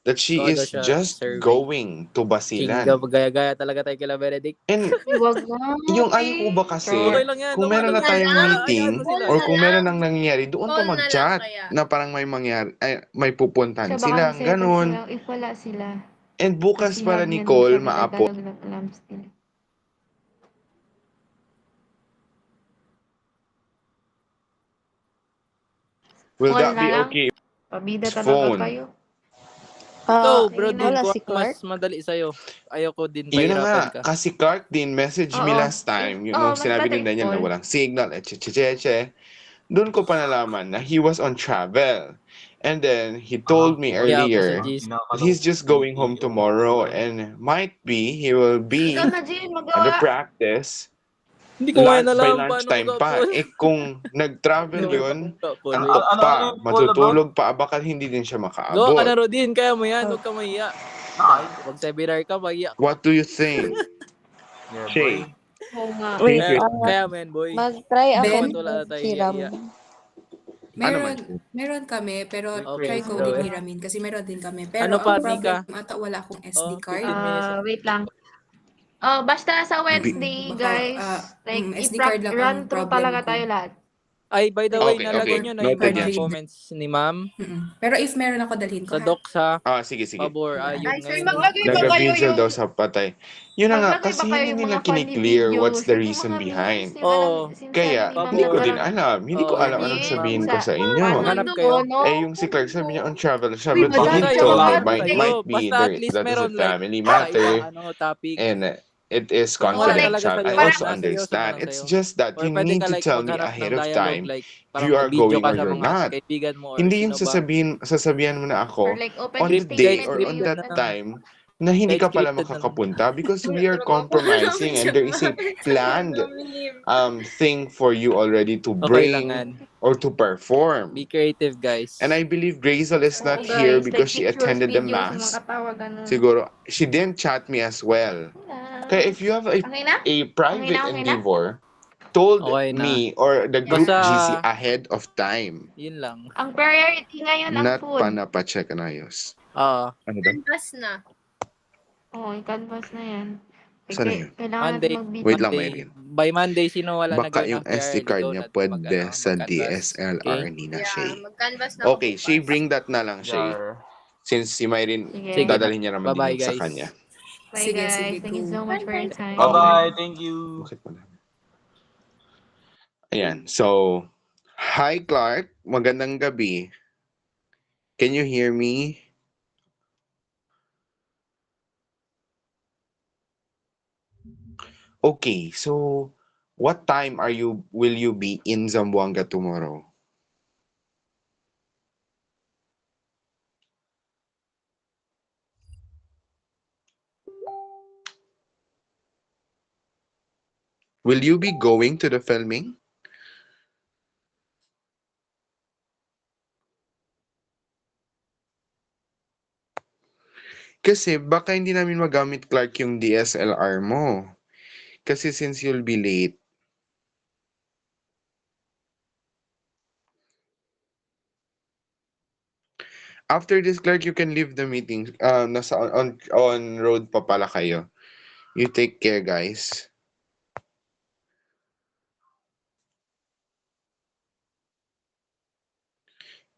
that she Oo daw is siya, just survey. going to Basilan. Kinga, gaya-gaya talaga tayo kila Benedict. And Huwag na. yung ayaw ko ba kasi, Okay lang yan. kung okay meron lang na tayong yan. meeting, Hayaan mo sila. or Call kung na meron lang. nang nangyayari, doon Call pa na lang mag-chat kaya. na parang may mangyari, ay, may pupuntahan Siya baka sila, mag-7 ganun. sila if wala sila. And bukas Kasi para love niya Nicole, din siya maapo. Tagalog ng alam still. Will Call that na be lang. okay? Pabida His talaga phone. kayo. Ikaw, Ah, bro, ayun din na. ko Wala si mas Clark? madali sa'yo. Ayoko din Yun na nga, pahirapan ka. kasi Clark din message me Oo. last time, yung Oo, nung mas sinabi better din Daniel na call. walang signal, etchechecheche. Doon ko pa nalaman na he was on travel. And then, he told me Kaya ako sa earlier GC. that he's just going home tomorrow and might be, he will be Ikaw na, Jin, on the magawa. practice Hindi ko ngayon by alam paano lunchtime pa. mag-upload. Eh kung nag-travel yun, Mag-upload. antok pa, Ano yung call matutulog pa, baka hindi din siya Gawa ka makaabot. na, Rodin. Kaya mo yan. Huwag ka mahiya. Ay. Huwag seminar ka, mahiya. What do you think? Yeah, Shay. boy. Oo nga. Shay, Kaya, Chris. kaya mo yan, boy. Mag-try ako Ben? ng Wala na tayo hiram. hiya. Ano man? Meron kami, pero Okay, try ko so, ulit hiramin kasi meron din kami. Pero Ano pa, ang problem, Tika? ata wala akong SD Oh, card. 15 minutes. Wait lang. Basta sa Wednesday, Baka, guys, like, SD card lang run ang through problem talaga ko. tayo lahat. Ay, by the way, Okay, nalagay okay. nyo na yung Noted mga yan. comments ni ma'am. Pero if meron ako, dalhin ko Sa ha. docs ha. Sige, sige. Pabor, yung Ay, sir, ngayon. maglagay ba kayo Nag-vigil yung... daw sa patay. Yun na nga, Maglagay kasi ba kayo hindi yung nila mga funny kiniklear what's the videos? Like, yung reason mga behind. memes, yung alam, Oo. sinasabi Kaya, ni ma'am hindi na ko din parang, alam. Hindi ko alam anong memes sabihin ko sa- sa inyo. Maghanap kayo. Ano? Yung si Clark sabi niya on travel siya. Uy, But he madami did kayo, told me kahit kayo. might be Basta at least that is a meron, like, family matter. matter Topic. and it is Kung wala confidential. talaga sa'yo, I also na seryoso understand. man It's sa'yo. just that Or you pwede need ka to like tell me maghanap ahead ng of dialogue, time like if parang you are mag-video going ka or sa you're mga not. kaibigan mo or Hindi sino yung ba. sasabihan mo na or ako like, on opening the day statement or ba on yun? that time na hindi ka pala Scripted na lang. makakapunta because we are compromising and there is a planned thing for you already to Okay lang bring yan. or to perform. Be creative, guys. And I believe Grazel is not Oo, here guys, because like she pictures, attended the videos, yung mga mass. katawa, ganun. Siguro, she didn't chat me as well. Kaya if you have a Okay na? private Okay na, okay na? endeavor, told Okay na. me or the group Basta- GC ahead of time. Yun lang. Ang priority ngayon ang Not food. panapacheck na ayos. Oo. Ano ba? Canvas na. Oo, i-canvas na yan. Saan na yun? Kailangan Monday. natin mag-video. Wait lang, Monday. Maylin. By Monday, sino wala Baka nag-join yung ng SD PR, card go niya natin pwede sa mag-canvas. DSLR Okay? ni na Yeah, Shay. mag-canvas na Okay, ako Shay, bukas. bring that na lang, Shay. Jar. Since si Myrin, Sige. dadalhin niya naman Bye-bye, din sa guys. kanya. Bye, Sige, guys. sige, Thank you go. so much for your time. Okay. Bye-bye. Thank you. Bakit mo na? Ayan, so, hi Clark, magandang gabi. Can you hear me? Okay, so what time will you be in Zamboanga tomorrow? Will you be going to the filming? Kasi baka hindi namin magamit, Clark, yung DSLR mo. Kasi since you'll be late. After this, Clark, you can leave the meeting. Nasa on road pa pala kayo. You take care, guys.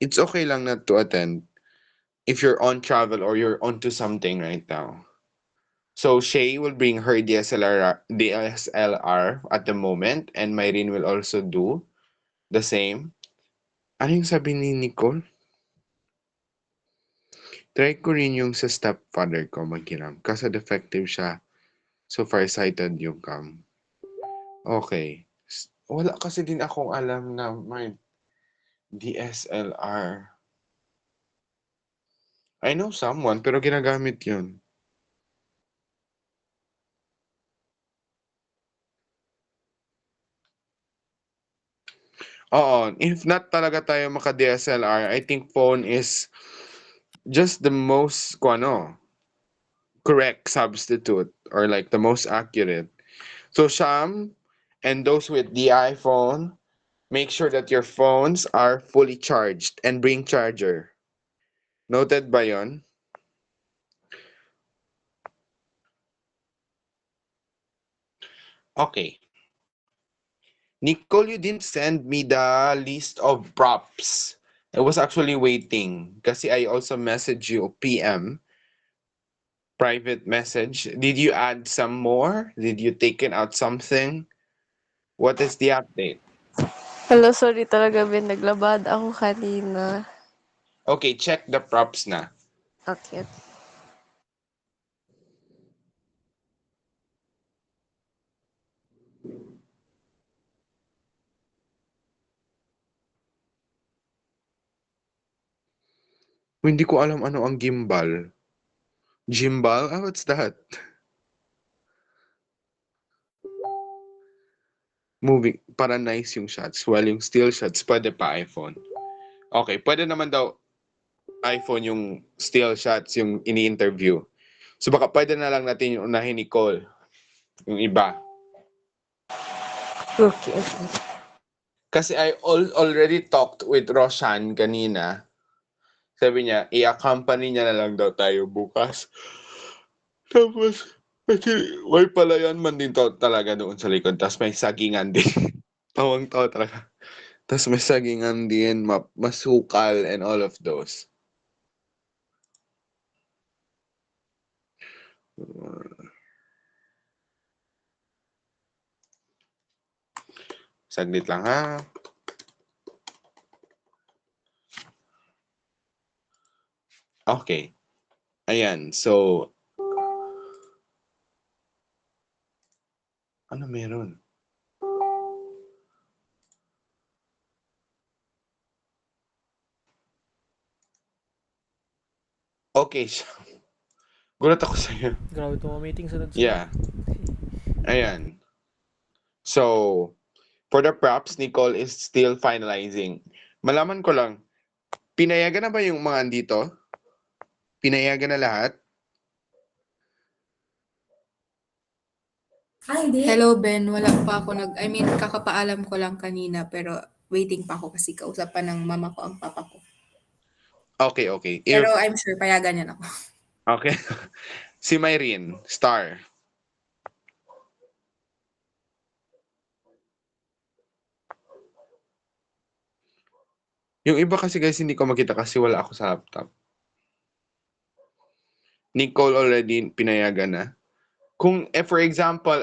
it's okay lang not to attend if you're on travel or you're onto something right now. So Shay will bring her DSLR at the moment, and Myrene will also do the same. Ano yung sabi ni Nicole? Try ko rin yung sa stepfather ko maghiram. Kasi defective siya. So farsighted yung cam. Okay. Wala kasi din akong alam na may DSLR. I know someone, pero ginagamit yun. Oo, if not talaga tayo maka-DSLR, I think phone is just the most, correct substitute or like the most accurate. So Sham and those with the iPhone, make sure that your phones are fully charged and bring charger. Noted ba yon? Okay. Nicole, you didn't send me the list of props. I was actually waiting kasi I also messaged you PM, private message. Did you add some more? Did you taken out something? What is the update? Hello, sorry talaga, Ben. Naglabad ako kanina. Okay, check the props na. Okay. Hindi ko alam ano ang gimbal. Gimbal? Ah, what's that? Moving, para nice yung shots. While yung still shots, pwede pa iPhone. Okay, pwede naman daw iPhone yung still shots, yung ini-interview. So baka pwede na lang natin yung unahin ni Cole. Yung iba. Okay. Kasi I already talked with Roshan kanina. Sabi niya, i-accompany niya na lang daw tayo bukas. Tapos, may palayan man din to talaga doon sa likod. Tapos may sagingan din. Tawang-tawa talaga. Tapos may sagingan din, masukal, and all of those. Saglit lang ha. Okay. Ayan, so ano meron? Okay. Gulat ako sa'yo. Grabe itong mga meeting sunod-sunod. Yeah. Ayan. So, for the props, Nicole is still finalizing. Malaman ko lang, pinayagan na ba yung mga andito? Pinayagan na lahat? Hello, Ben. Wala pa ako kakapaalam ko lang kanina, pero waiting pa ako kasi kausapan ng mama ko ang papa ko. Okay, okay. Pero I'm sure payagan niya na ako. Okay. Si Myrene, star. Yung iba kasi guys, hindi ko makita kasi wala ako sa laptop. Nicole already pinayagan na. Kung, for example,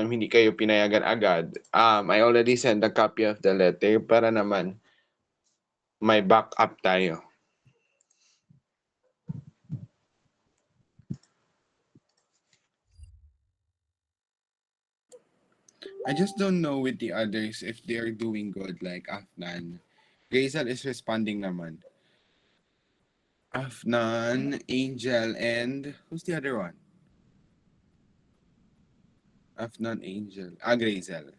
hindi kayo pinayagan agad, I already sent a copy of the letter para naman may backup tayo. I just don't know with the others if they are doing good, like Afnan. Gazel is responding naman. Afnan, Angel, and who's the other one? Afnan, Angel. Grazel.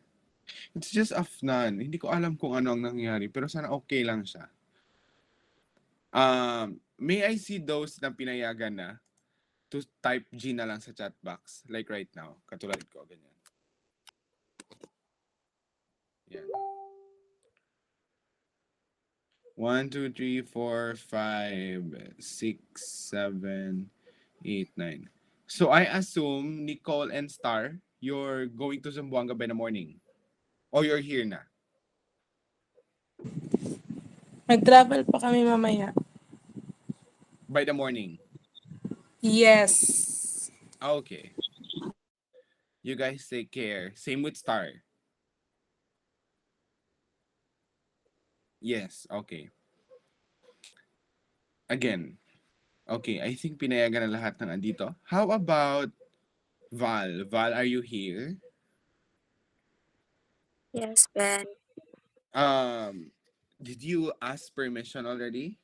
It's just Afnan. Hindi ko alam kung ano ang nangyari, pero sana okay lang siya. May I see those na pinayagan na to type G na lang sa chat box, like right now, katulad ko, ganyan. Yan. 1, 2, 3, 4, 5, 6, 7, 8, 9. So I assume, Nicole and Star, you're going to Zamboanga by the morning. Or you're here na? Mag-travel pa kami mamaya. By the morning. Yes. Okay. You guys take care. Same with Star. Yes, okay. Again. Okay, I think pinayagan na lahat ng andito. How about Val? Val, are you here? Yes, Ben. Did you ask permission already?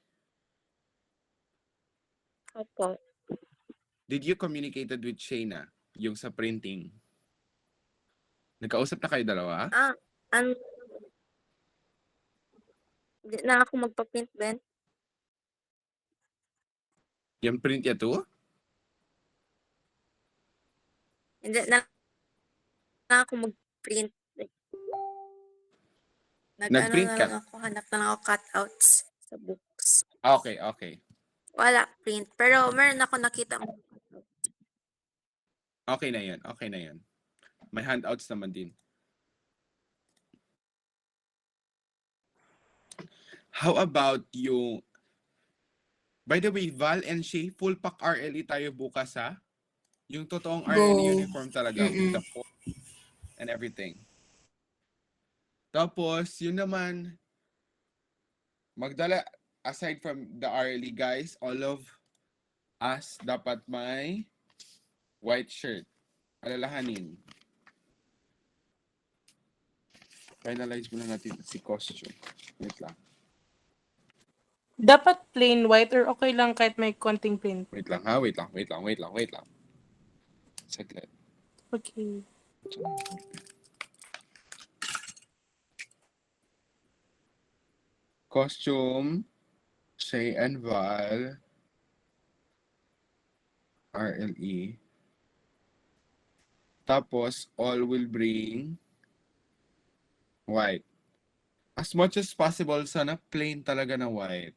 Opo. Did you communicated with Shayna yung sa printing? Nagkausap na kayo dalawa? An Di na ako magpa-print, Ben. Yung print niya to? Hindi na ako mag-print. Nag-print na ka? lang ako, hanap na lang ako cutouts sa books. Okay, okay. Wala print. Pero meron ako nakita Okay na yan, okay na yan. May handouts naman din. How about yung... By the way, Val and Shay, full pack RLE tayo bukas ha? Yung totoong RLE uniform talaga with the form and everything. Tapos, yun naman, magdala, aside from the RLE guys, all of us dapat may white shirt. Alalahanin. Finalize muna natin si costume. Wait lang. Dapat plain white or okay lang kahit may konting print? Wait lang ha, wait lang. Saglit. Okay. Costume, Shay and Val, RLE. Tapos, all will bring white. As much as possible, sana plain talaga na white.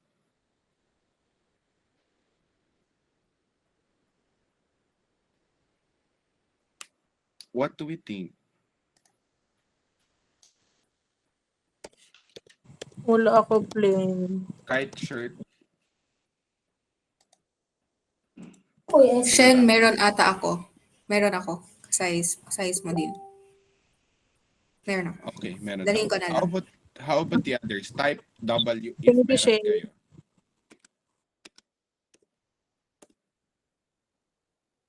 What do we think? Wala ako plain. Kite shirt. Shen, meron ata ako. Meron ako. Size mo din. Meron ako. Okay, meron. Dalhin ko na lang. How about the others? Type W if Thank you, meron Shay. kayo.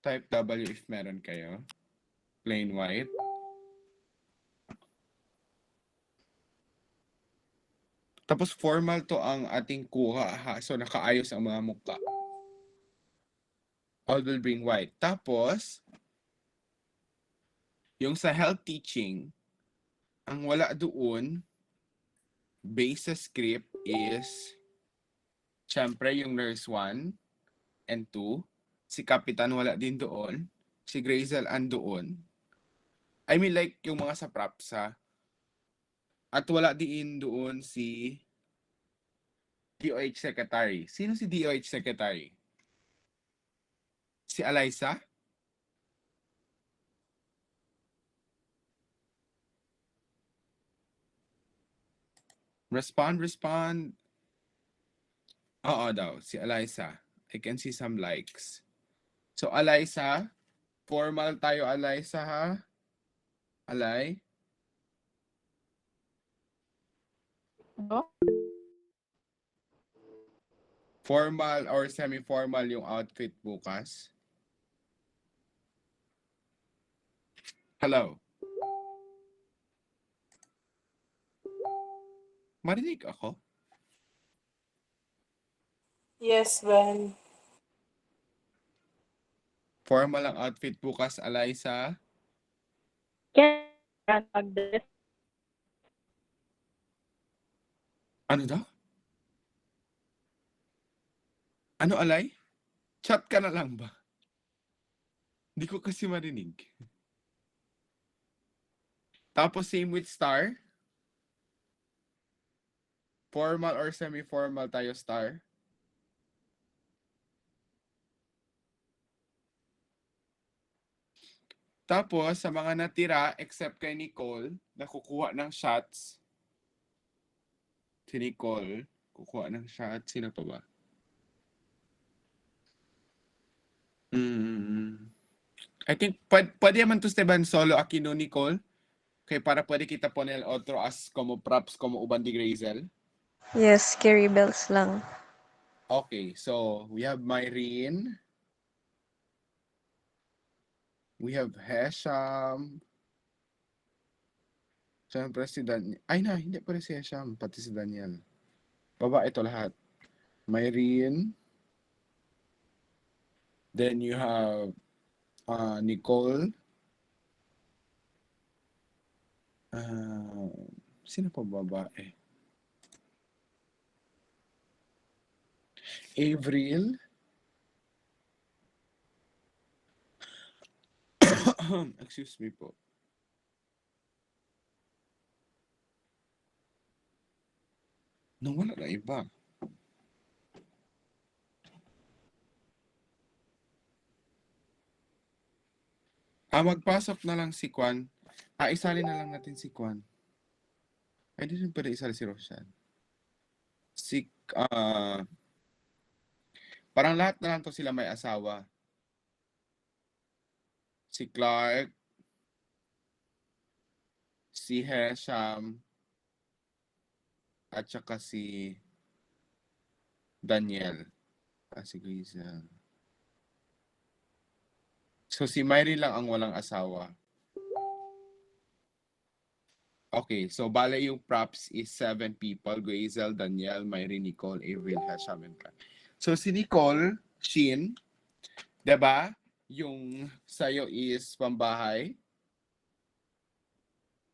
Type W if meron kayo. Plain white. Tapos formal to ang ating kuha ha. So nakaayos ang mga mukha. All will bring white. Tapos, yung sa health teaching, ang wala doon, base sa script is, syempre yung nurse 1 and 2. Si Kapitan wala din doon. Si Grazel andoon. I mean like yung mga sa props ha. At wala din doon si DOH Secretary. Sino si DOH Secretary? Si Alyssa? Respond. Oo daw, si Alyssa. I can see some likes. So, Alyssa, formal tayo, Alyssa, ha? Alay? Formal or semi-formal yung outfit bukas? Hello? Marinig ako? Yes, Ben. Formal ang outfit bukas, Alyssa? Ano daw? Ano, Alay? Chat ka na lang ba? Hindi ko kasi marinig. Tapos same with Star? Formal or semi-formal tayo, Star? Tapos, sa mga natira, except kay Nicole, na kukuha ng shots, si Nicole, kukuha ng shot. Sino pa ba? Mm. I think pwede naman to Esteban solo Aquino Nicole. Kaya para pwede kita poner otro as como props como uban di Grazel. Yes, Carrie Bells lang. Okay, so we have Myrene. We have Hesham. Siyempre si Daniel. Ay na, hindi pala si Hesham. Pati si Daniel. Baba ito lahat. Myrene. Then you have Nicole. Sino pa babae? Avril. Excuse me po. Wala na iba. Magpasok na lang si Kwan. Isali na lang natin si Kwan. Ay, di rin pwede isali si Roshan. Parang lahat na lang to sila may asawa. Si Clark, si Hesham, at saka si Daniel. Si Grizel. So si Myrie lang ang walang asawa. Okay, so bale yung props is 7 people. Grizel, Daniel, Myrie, Nicole, Avril, Hesham, and Clark. So si Nicole, Shin, diba? Yung sayo is pambahay.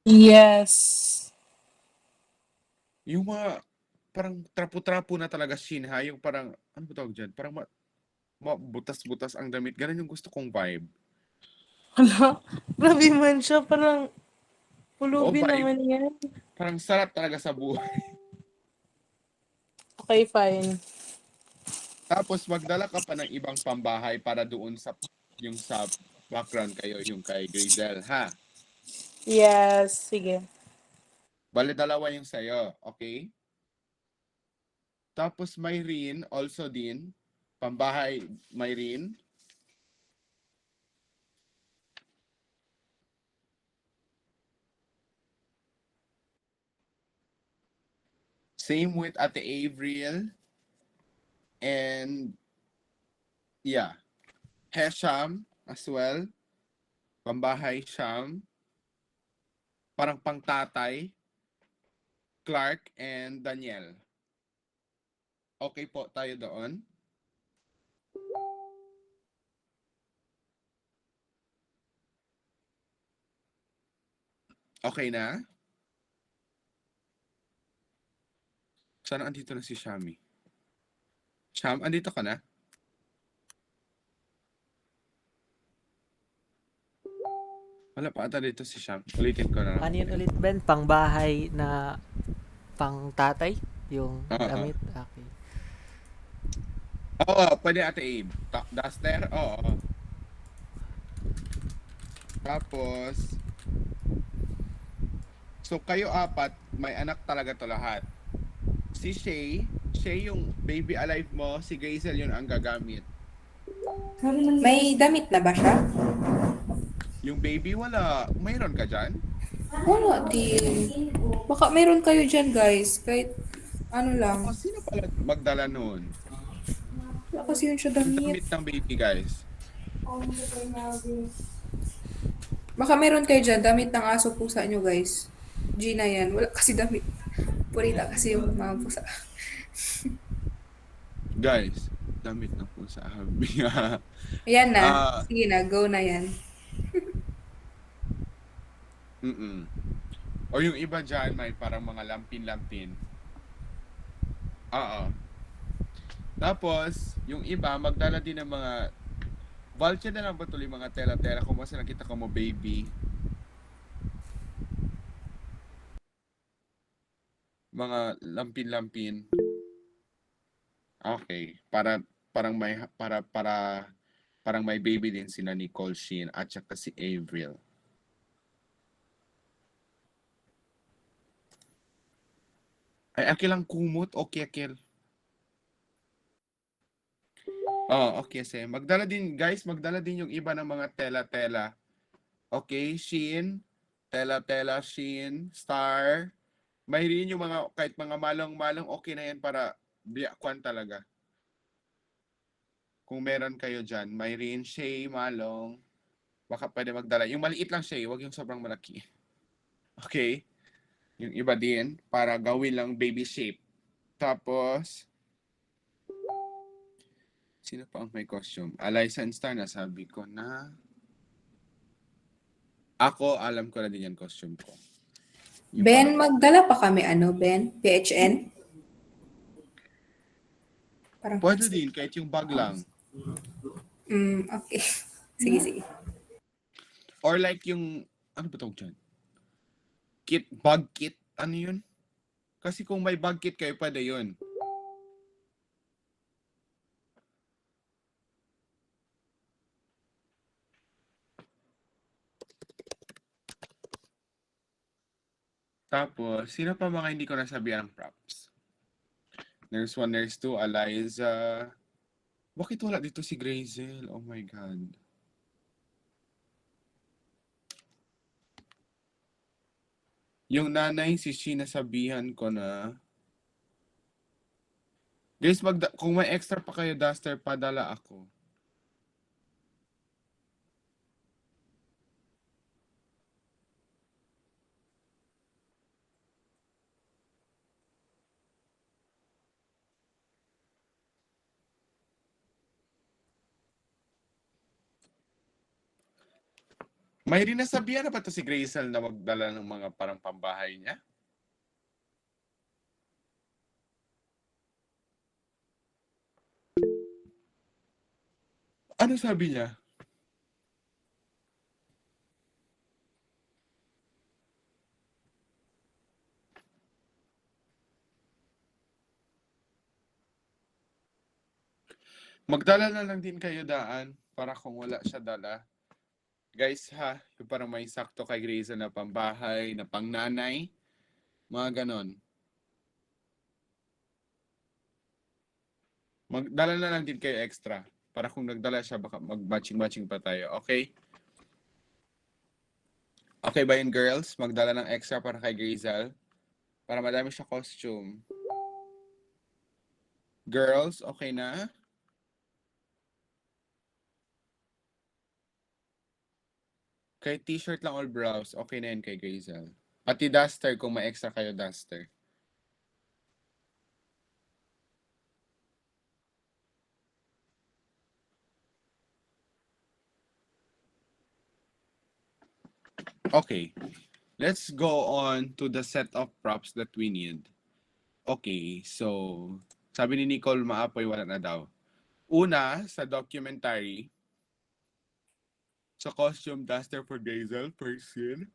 Yes. Yung mga parang trapo-trapo na talaga Shin ha. Yung parang, ano ba tawag dyan? Parang butas-butas ang damit. Ganun yung gusto kong vibe. Hala, grabe man siya. Parang pulubi vibe. naman yan. Parang sarap talaga sa buhay. Okay, fine. Tapos magdala ka pa ng ibang pambahay para doon sa yung sa background kayo, yung kay Grizel, ha? Yes, sige. Bale, dalawa yung sayo, okay? Tapos Myrene, also din, pambahay Myrene. Same with Ate Avril. And yeah, Hesham as well. Pambahay Sham. Parang pangtatay. Clark and Daniel. Okay po tayo doon. Okay na? Sana andito na si Shami. Sham, andito ka na? Wala pa ata dito si Sham. Ulitin ko na lang. Ano yun ulit, Ben? Pangbahay na pang tatay? Yung damit? Okay. Oo, pwede Ate Abe. Duster? Oo. Tapos, so kayo apat, may anak talaga to lahat. Si Shay yung baby alive mo, si Grazel yun ang gagamit. May damit na ba siya? Yung baby wala. Mayroon ka dyan? Wala din. Baka meron kayo dyan, guys. Kahit ano lang. Sino pala magdala nun? Wala kasi yun siya Yung damit. damit ng baby, guys. Baka meron kayo dyan, damit ng aso pusa nyo, guys. Gina yan. Wala kasi damit. Purita kasi yung mga pusa. Guys, damit na po sa habi. Ayan na. Sige na, go na yan. O yung iba dyan, may parang mga lampin-lampin. Oo. Tapos, yung iba, magdala din ng mga vulture na lang ba tuloy mga tela-tela kung mas nakita ko mo baby. Mga lampin-lampin. Okay, parang may baby din sina Nicole Shin at saka si Avril. Ay, akil ang kumot. Okay, akil. Oh, okay, sige. Magdala din, guys, magdala din yung iba ng mga tela-tela. Okay, Shein, tela-tela, Shein, Star. May rin yung mga, kahit mga malong-malong, okay na yan para biakwan talaga. Kung meron kayo dyan, may rin, Shea, malong, baka pwede magdala. Yung maliit lang Shea, wag yung sobrang malaki. Okay? Yung iba din, para gawin lang baby shape. Tapos, sino pa ang may costume? Alyssa and Star, nasabi ko na. Ako, alam ko na din yan costume ko. Yung Ben, parang- magdala pa kami Ben? PHN? Parang Pwede din, kahit yung bag lang. Okay. Sige. Or like yung, ano ba tawag dyan? Kit, bag kit, ano yun? Kasi kung may bag kit kayo, pwede yun. Tapos, sino pa mga hindi ko nasabihan ng props? Nurse 1, Nurse 2, Eliza. Bakit wala dito si Grazel? Oh my God. Yung nanay, si Sheena, sabihan ko na. Guys, kung may extra pa kayo duster, padala ako. May rin nasabihan na ba ito si Grazel na magdala ng mga parang pambahay niya? Ano sabi niya? Magdala na lang din kayo daan para kung wala siya dala. Guys ha, yung parang may sakto kay Grazel na pambahay, na pangnanay, mga ganon. Magdala na lang din kayo extra para kung nagdala siya baka mag-matching-matching pa tayo, okay? Okay ba yun, girls? Magdala ng extra para kay Grazel para madami siya costume. Girls, okay na? Kay t-shirt lang or blouse, okay na yun kay Grazel. Pati duster kung may extra kayo duster. Okay. Let's go on to the set of props that we need. Okay, so sabi ni Nicole Maapoy wala na daw. Una, sa documentary, sa costume duster for Grazel, person.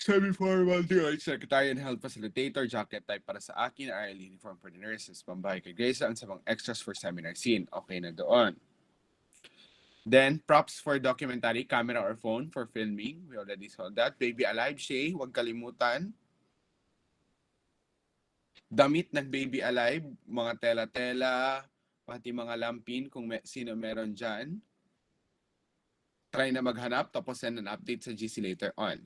Semi-formal DOH Secretary and Health Facilitator, jacket type para sa akin, RL uniform for the nurses, pambahay kay Grazel, ang sa mga extras for seminar scene. Okay na doon. Then, props for documentary, camera or phone for filming. We already saw that. Baby Alive, Shay, huwag kalimutan. Damit ng Baby Alive, mga tela-tela, pati mga lampin kung sino meron dyan. Try na maghanap, tapos send an update sa GC later on.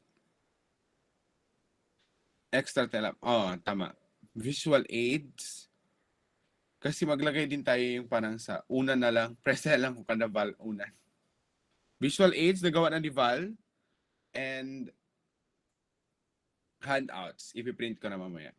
Extra tela. Oh, tama. Visual aids. Kasi maglagay din tayo yung parang sa una na lang. Press na lang kung kada Val una. Visual aids na gawa na ni Val. And handouts. Ipiprint ko na mamaya.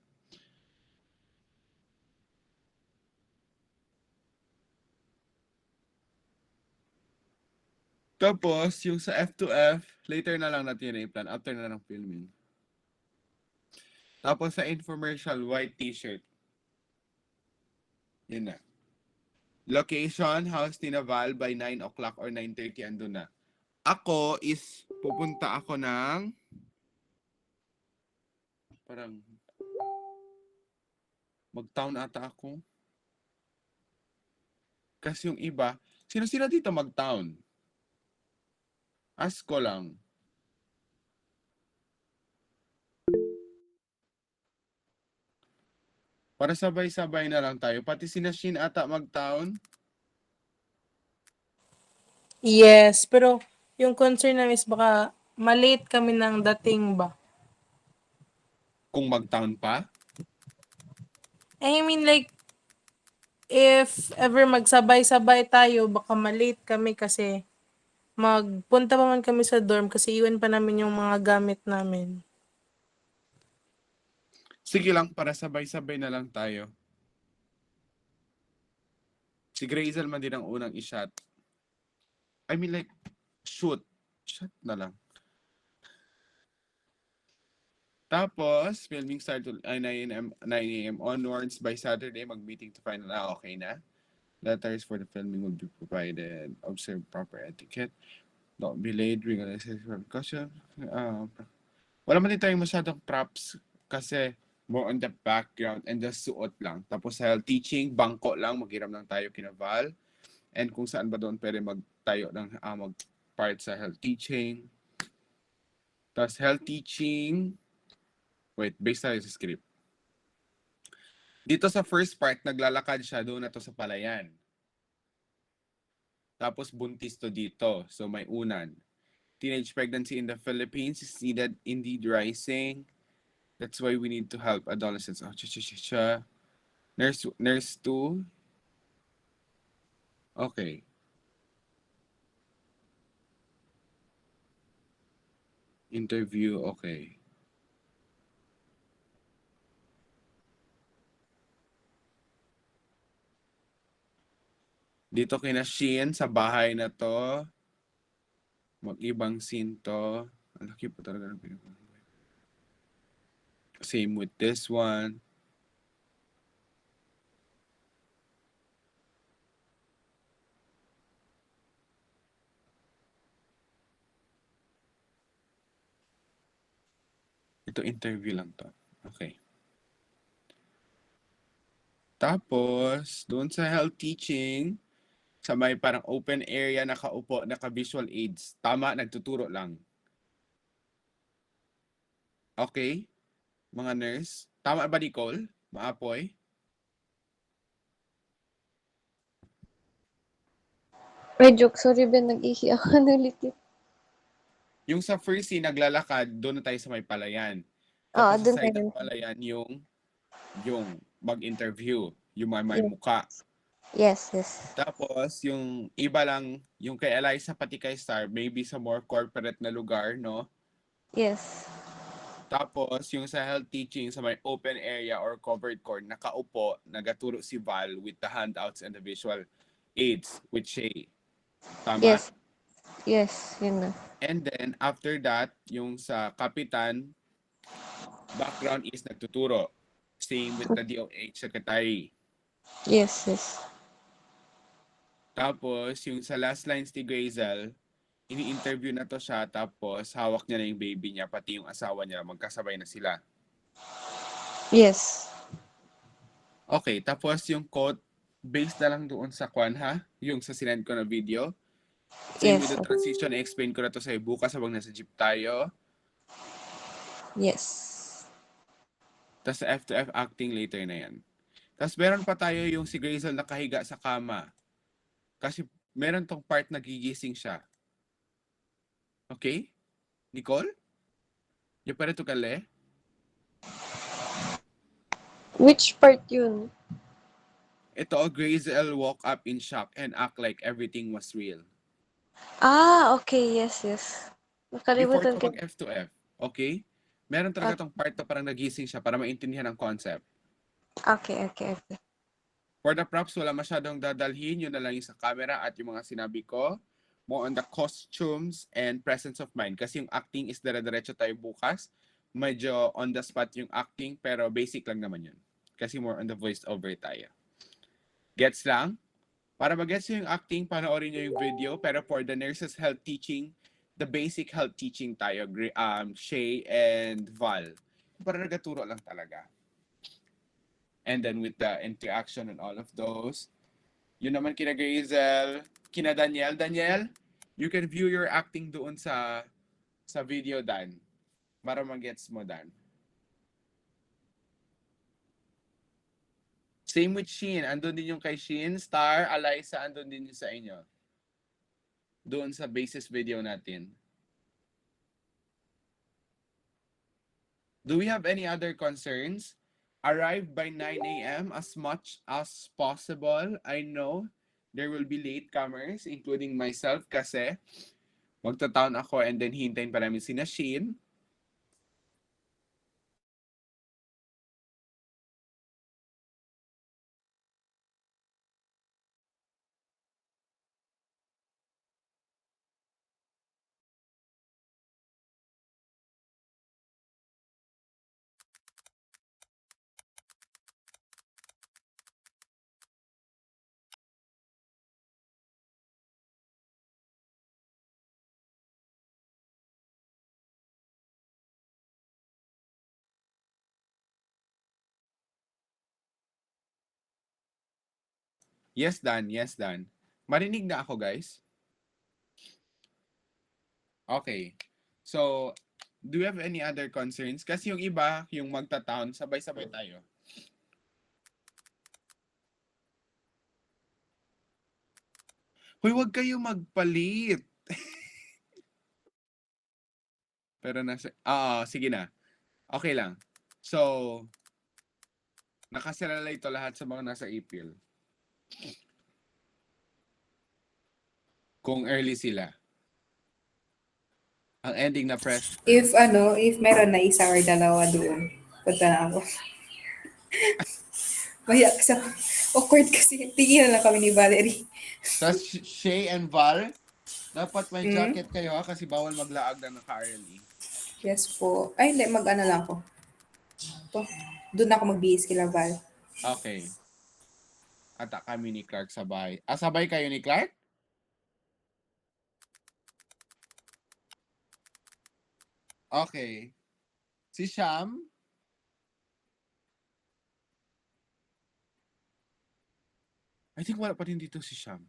Tapos, yung sa F2F, later na lang natin yung plan. After na lang filming. Tapos sa infomercial, white t-shirt. Yun na. Location, house ni Naval by 9 o'clock or 9:30 andun na. Ako is, pupunta ako ng parang mag-town ata ako. Kasi yung iba, sino-sino dito mag-town? Ask ko lang. Para sabay-sabay na lang tayo. Pati si Nashin ata mag-town. Yes, pero yung concern namin is baka malate kami ng dating ba? Kung mag-town pa. I mean like, if ever magsabay-sabay tayo, baka malate kami kasi magpunta pa man kami sa dorm kasi iwan pa namin yung mga gamit namin. Sige lang, para sabay-sabay na lang tayo. Si Grazel man din ang unang i-shot. I mean like, shoot. Shot na lang. Tapos, filming start to 9 a.m. onwards by Saturday, mag-meeting to find out okay na. Letters for the filming will be provided. Observe proper etiquette. Don't be late. Regardless of caution. Wala man din tayong masyadong props kasi more on the background and the suot lang. Tapos sa health teaching, bangko lang, maghiram lang tayo kinaval. And kung saan ba doon pwede magtayo ng mag-part sa health teaching. Tapos health teaching, wait, based tayo sa script. Dito sa first part, naglalakad siya doon na to sa palayan. Tapos buntis to dito. So may unan. Teenage pregnancy in the Philippines is needed, indeed rising. That's why we need to help adolescents. Oh, Nurse 2. Okay. Interview, okay. Dito kina Shein sa bahay na to. Mag-ibang scene to. Ang laki pa talaga ng pinapagawa. Same with this one. Ito interview lang to. Okay. Tapos, doon sa health teaching, sa may parang open area, nakaupo, naka-visual aids. Tama, nagtuturo lang. Okay? Mga nurse. Tama ba, Nicole? Maapoy? Ay, joke. Sorry, Ben. Nag-ihi ako. Nulit yun. Yung sa first scene, naglalakad, doon na tayo sa may palayan. Ah, Tapos dun sa side tayo. ng palayan, yung mag-interview, yung may muka. Yes, yes. Tapos, yung iba lang, yung kay Eliza pati kay Star, maybe sa more corporate na lugar, no? Yes. Tapos, yung sa health teaching, sa may open area or covered court, nakaupo, nagaturo si Val with the handouts and the visual aids with Shay. Tama? Yes. Yes, yun na. And then, after that, yung sa kapitan, background is nagtuturo. Same with the DOH secretary. Yes, yes. Tapos, yung sa last lines ni Grazel, ini-interview na to siya, tapos hawak niya na yung baby niya, pati yung asawa niya, magkasabay na sila. Yes. Okay, tapos yung quote, based na lang doon sa kwan ha, yung sa sinend ko na video. Same with Yes. the transition, i-explain ko na to sa'yo bukas habang nasa jeep tayo. Yes. Tapos sa F2F acting later na yan. Tapos meron pa tayo yung si Grazel nakahiga sa kama. Kasi meron tong part na gigising siya. Okay? Nicole? You pare to kale? Which part yun? Ito, Grazel woke up in shock and act like everything was real. Ah, okay. Yes, yes. Before Nakalimutan ko ko. mag F2F. Okay? Meron talaga tong part na parang nagising siya para maintindihan ang concept. Okay, okay, okay. For the props, wala masyadong dadalhin. Yun na lang yung sa camera at yung mga sinabi ko. More on the costumes and presence of mind. Kasi yung acting is dire-diretso tayo bukas. Medyo on the spot yung acting, pero basic lang naman yun. Kasi more on the voice over tayo. Gets lang? Para mag-gets yung acting, panoorin nyo yung video. Pero for the nurses health teaching, the basic health teaching tayo, Shay and Val. Para nagaturo lang talaga. And then with the interaction and all of those, yun naman kina Grazel, kina Daniel. Daniel, you can view your acting doon sa video, Dan. Para mag-gets mo, Dan. Same with Shin. Andun din yung kay Shin, Star, Alyssa, andun din yung sa inyo. Doon sa basis video natin. Do we have any other concerns? Arrive by 9 a.m. as much as possible. I know there will be latecomers, including myself, kasi magta-town ako and then hintayin pa namin sina Shin. Yes, Dan. Yes, Dan. Marinig na ako, guys? Okay. So, do you have any other concerns? Kasi yung iba, yung magta-town, sabay-sabay tayo. Hoy, wag kayo magpalit. Pero nasa... sige na. Okay lang. So, nakasirala ito lahat sa mga nasa April. Kung early sila. Ang ending na press. If meron na isa or dalawa doon, punta na ako. Maya sa awkward kasi tingin lang kami ni Valerie. Tapos Shay and Val, dapat may jacket kayo ha, kasi bawal maglaag na naka-early. Yes po. Ay, hindi, mag-ano lang ako. Doon ako mag-bihis kila Val. Okay. At kami ni Clark sabay. Sabay kayo ni Clark? Okay. Si Sham? I think wala pa rin dito si Sham.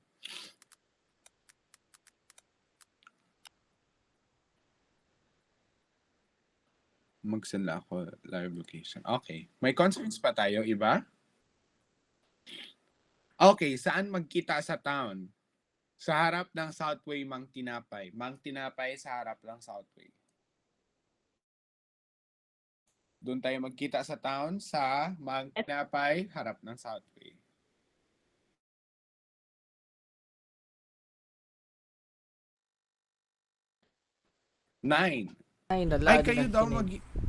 Mag-send lang ako live location. Okay. May concerns pa tayo, iba? Okay, saan magkita sa town? Sa harap ng Southway Mang Tinapay. Mang Tinapay sa harap ng Southway. Doon tayo magkita sa town sa Mang Tinapay, harap ng Southway. Nine. Ay, Ay, kayo daw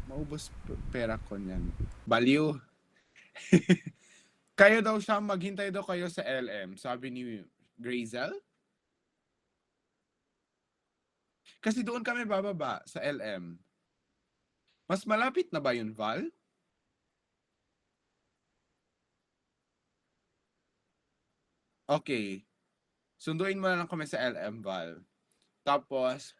maubos pera ko niyan. Baliw. Kayo daw siya, maghintay daw kayo sa LM. Sabi ni Grazel. Kasi doon kami bababa sa LM. Mas malapit na ba yun, Val? Okay. Sunduin mo na lang kami sa LM, Val. Tapos,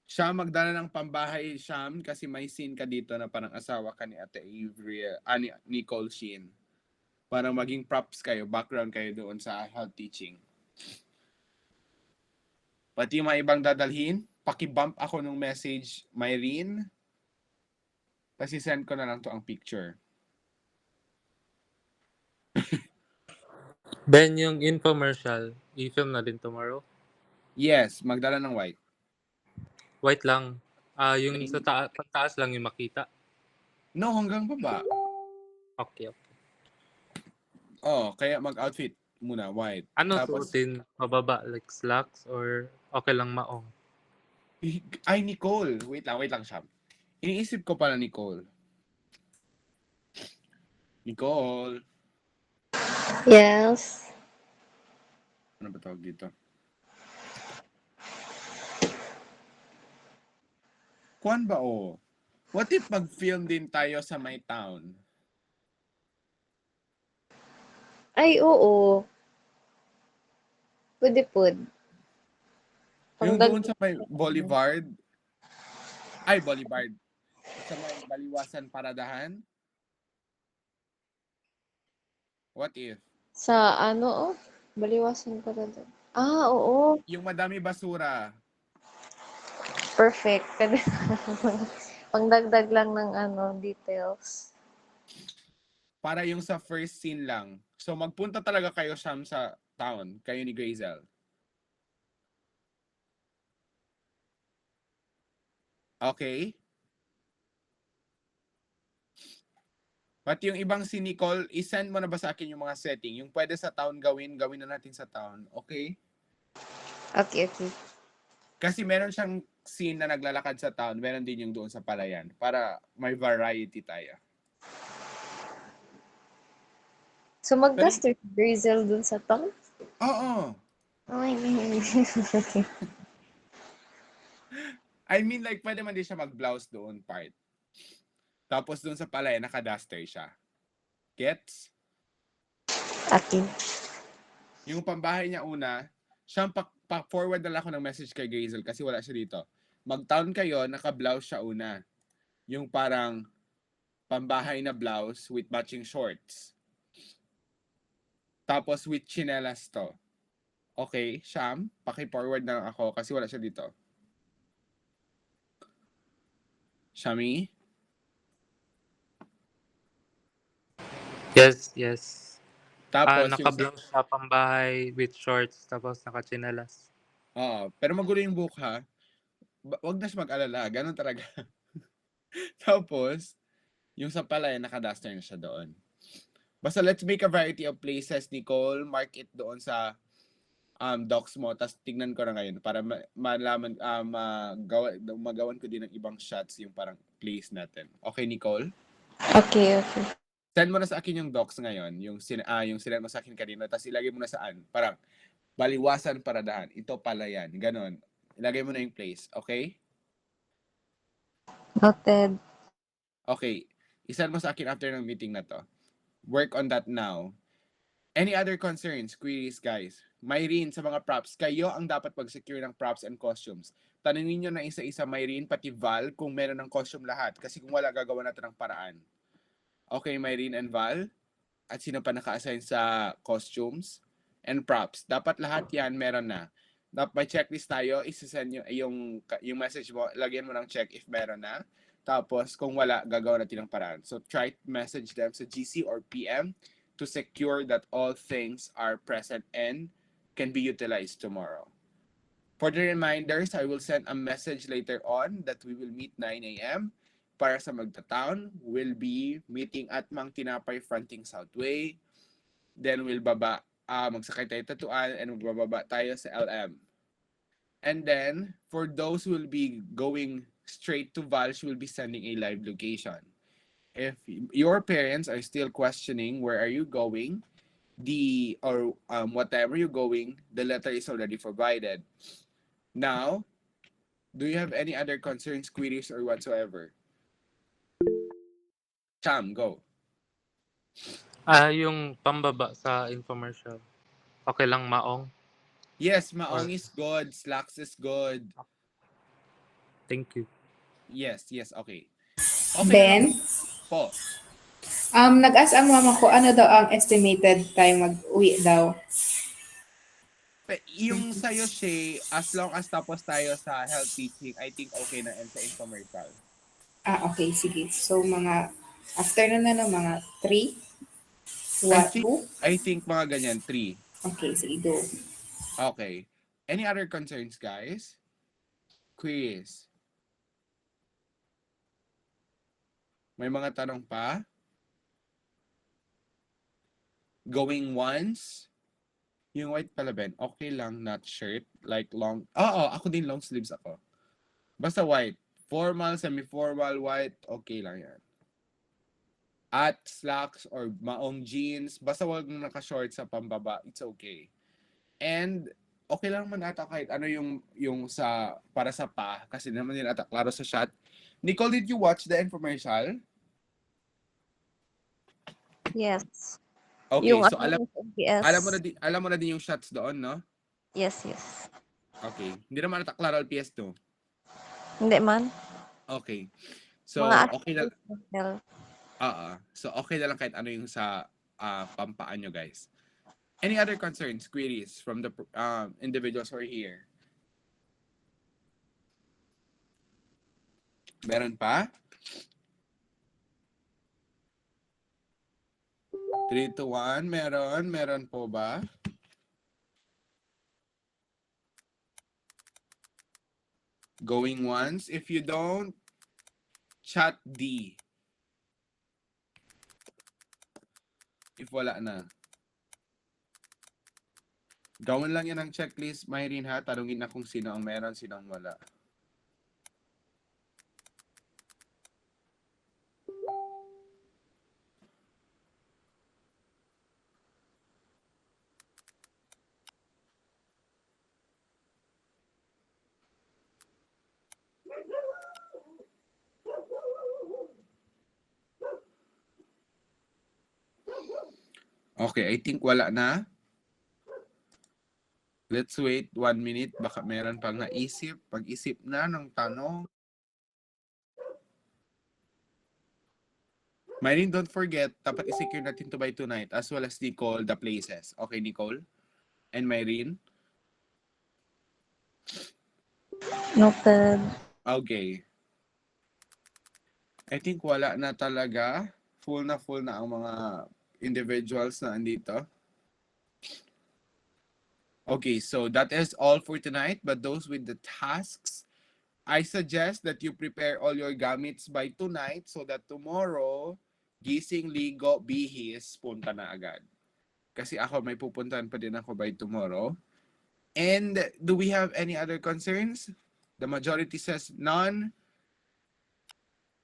siya magdala ng pambahay, Sham, kasi may scene ka dito na parang asawa ka ni Ate Avery, ni Nicole Sheen. Parang maging props kayo, background kayo doon sa health teaching. Pati yung mga ibang dadalhin, paki-bump ako ng message, Myrene. Kasi send ko na lang to ang picture. Ben, yung infomercial, i-film na din tomorrow? Yes, magdala ng white. White lang. Yung sa taas lang yung makita. No, hanggang baba. Okay. Oh, kaya mag-outfit muna, white. Ano Tapos, suotin? Mababa? Like slacks? Or okay lang maong? ay, Nicole. Wait lang, Sham. Iniisip ko pala, Nicole. Nicole. Yes. Ano ba tawag dito? Kuan ba o? What if mag-film din tayo sa my town? Ay, oo. Pwede. Yung doon sa may Boulevard. Ay, Boulevard. Sa may Baliwasan Paradahan. What if? Sa Baliwasan para doon. Oo. Yung madami basura. Perfect. Pangdagdag lang ng details. para yung sa first scene lang. So magpunta talaga kayo Sham sa town, kayo ni Grazel. Okay? Pati yung ibang si Nicole, isend mo na ba sa akin yung mga setting? Yung pwede sa town gawin na natin sa town. Okay? Okay. Kasi meron siyang scene na naglalakad sa town, meron din yung doon sa palayan. Para may variety tayo. So, mag-duster si Grizel dun sa town? Oo. Ay, okay. I mean like, pwede man din siya mag-blouse doon part. Tapos doon sa palayan, naka-duster siya. Gets? Okay. Yung pambahay niya una, siyang pa-forward na lang ako ng message kay Grazel kasi wala siya dito. Mag-town kayo, naka-blouse siya una. Yung parang pambahay na blouse with matching shorts. Tapos with chinelas to. Okay, Sham, paki-forward na lang ako kasi wala siya dito. Shami? Yes. Tapos yung Naka-blouse sa pambahay with shorts, tapos naka-chinelas. Oo, pero magulo yung buhok ha. Wag na siya mag-alala, ganun talaga. Tapos, yung sa palayan, naka-duster na siya doon. Basta let's make a variety of places, Nicole. Mark it doon sa docs mo. Tapos tignan ko na ngayon para malaman, magawan ko din ng ibang shots yung parang place natin. Okay, Nicole? Okay. Send mo na sa akin yung docs ngayon. Yung sinend mo sa akin kanina. Tapos ilagay mo na saan. Parang baliwasan paradahan. Ito palayan. Ganon. Ilagay mo na yung place. Okay? Noted. Okay. Isend mo sa akin after ng meeting na to. Work on that now. Any other concerns, queries, guys? Myrene, sa mga props, kayo ang dapat mag-secure ng props and costumes. Tanungin nyo na isa-isa, Myrene, pati Val, kung meron ng costume lahat. Kasi kung wala, gagawa natin ng paraan. Okay, Myrene and Val? At sino pa naka-assign sa costumes and props? Dapat lahat yan meron na. May checklist tayo, isasend nyo yung message mo, lagyan mo ng check if meron na. Tapos, kung wala, gagawa natin ng paraan. So, try to message them sa GC or PM to secure that all things are present and can be utilized tomorrow. For the reminders, I will send a message later on that we will meet 9 a.m. Para sa Magta-Town, we'll be meeting at Mang Tinapay fronting Southway. Then we'll magsakay tayo Tatuan and magbababa tayo sa LM. And then, for those who will be going straight to Val, she will be sending a live location. If your parents are still questioning where are you going, whatever you're going, the letter is already provided. Now, do you have any other concerns, queries, or whatsoever? Cham, go. Yung pambaba sa infomercial. Okay lang, Maong? Yes, Maong is good. Slacks is good. Thank you. Yes, okay. Ben, Po. nag-ask ang mama ko ano daw ang estimated time mag-uwi daw. Yung sa'yo, Shay, as long as tapos tayo sa health teaching, I think okay na and sa infomercial. Okay, sige. So, afternoon na ng mga 3? I think mga ganyan, 3. Okay, sige, go. Okay. Any other concerns, guys? Quiz. May mga tanong pa? Going once? Yung white pala, Ben, okay lang, not shirt. Like long, ako din long sleeves ako. Basta white. Formal, semi-formal, white, okay lang yan. At slacks or maong jeans, basta wag nang naka-short sa pambaba, it's okay. And okay lang man ata kahit ano yung sa para sa pa kasi naman yun ata klaro sa shot. Nicole, did you watch the infomercial? Yes. Okay, Yung so alam mo na din yung shots doon, no? Yes. Okay. Hindi naman ata klaro ang PS2. Hindi man. Okay. So, Mga okay na. artificial. So, okay na lang kahit ano yung sa pampaan nyo, guys. Any other concerns, queries from the individuals who are here? Meron pa? 3, 2, 1. Meron? Meron po ba? Going once. If you don't, chat D. If wala na. Gawin lang yan ang checklist, Myrene ha. Tarungin na kung sino ang meron, sino ang wala. Okay, I think wala na. Let's wait 1 minute. Baka meron pang naisip. Pag-isip na ng tanong. Myrene, don't forget, dapat i-secure natin to by tonight as well as Nicole, the places. Okay, Nicole? And Myrene? Noted. Okay. I think wala na talaga. Full na ang mga individuals na andito. Okay, so that is all for tonight. But those with the tasks, I suggest that you prepare all your gamits by tonight so that tomorrow, gising, ligo, bihis, punta na agad. Kasi ako may pupuntahan pa din ako by tomorrow. And do we have any other concerns? The majority says none.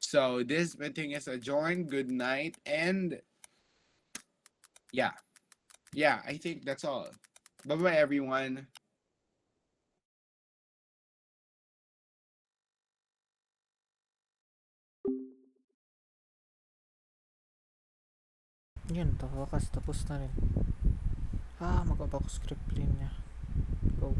So this meeting is adjourned. Good night. And yeah, I think that's all. Bye-bye, everyone. Yun, wakas tapos na rin. Magbabago script rin niya. Go.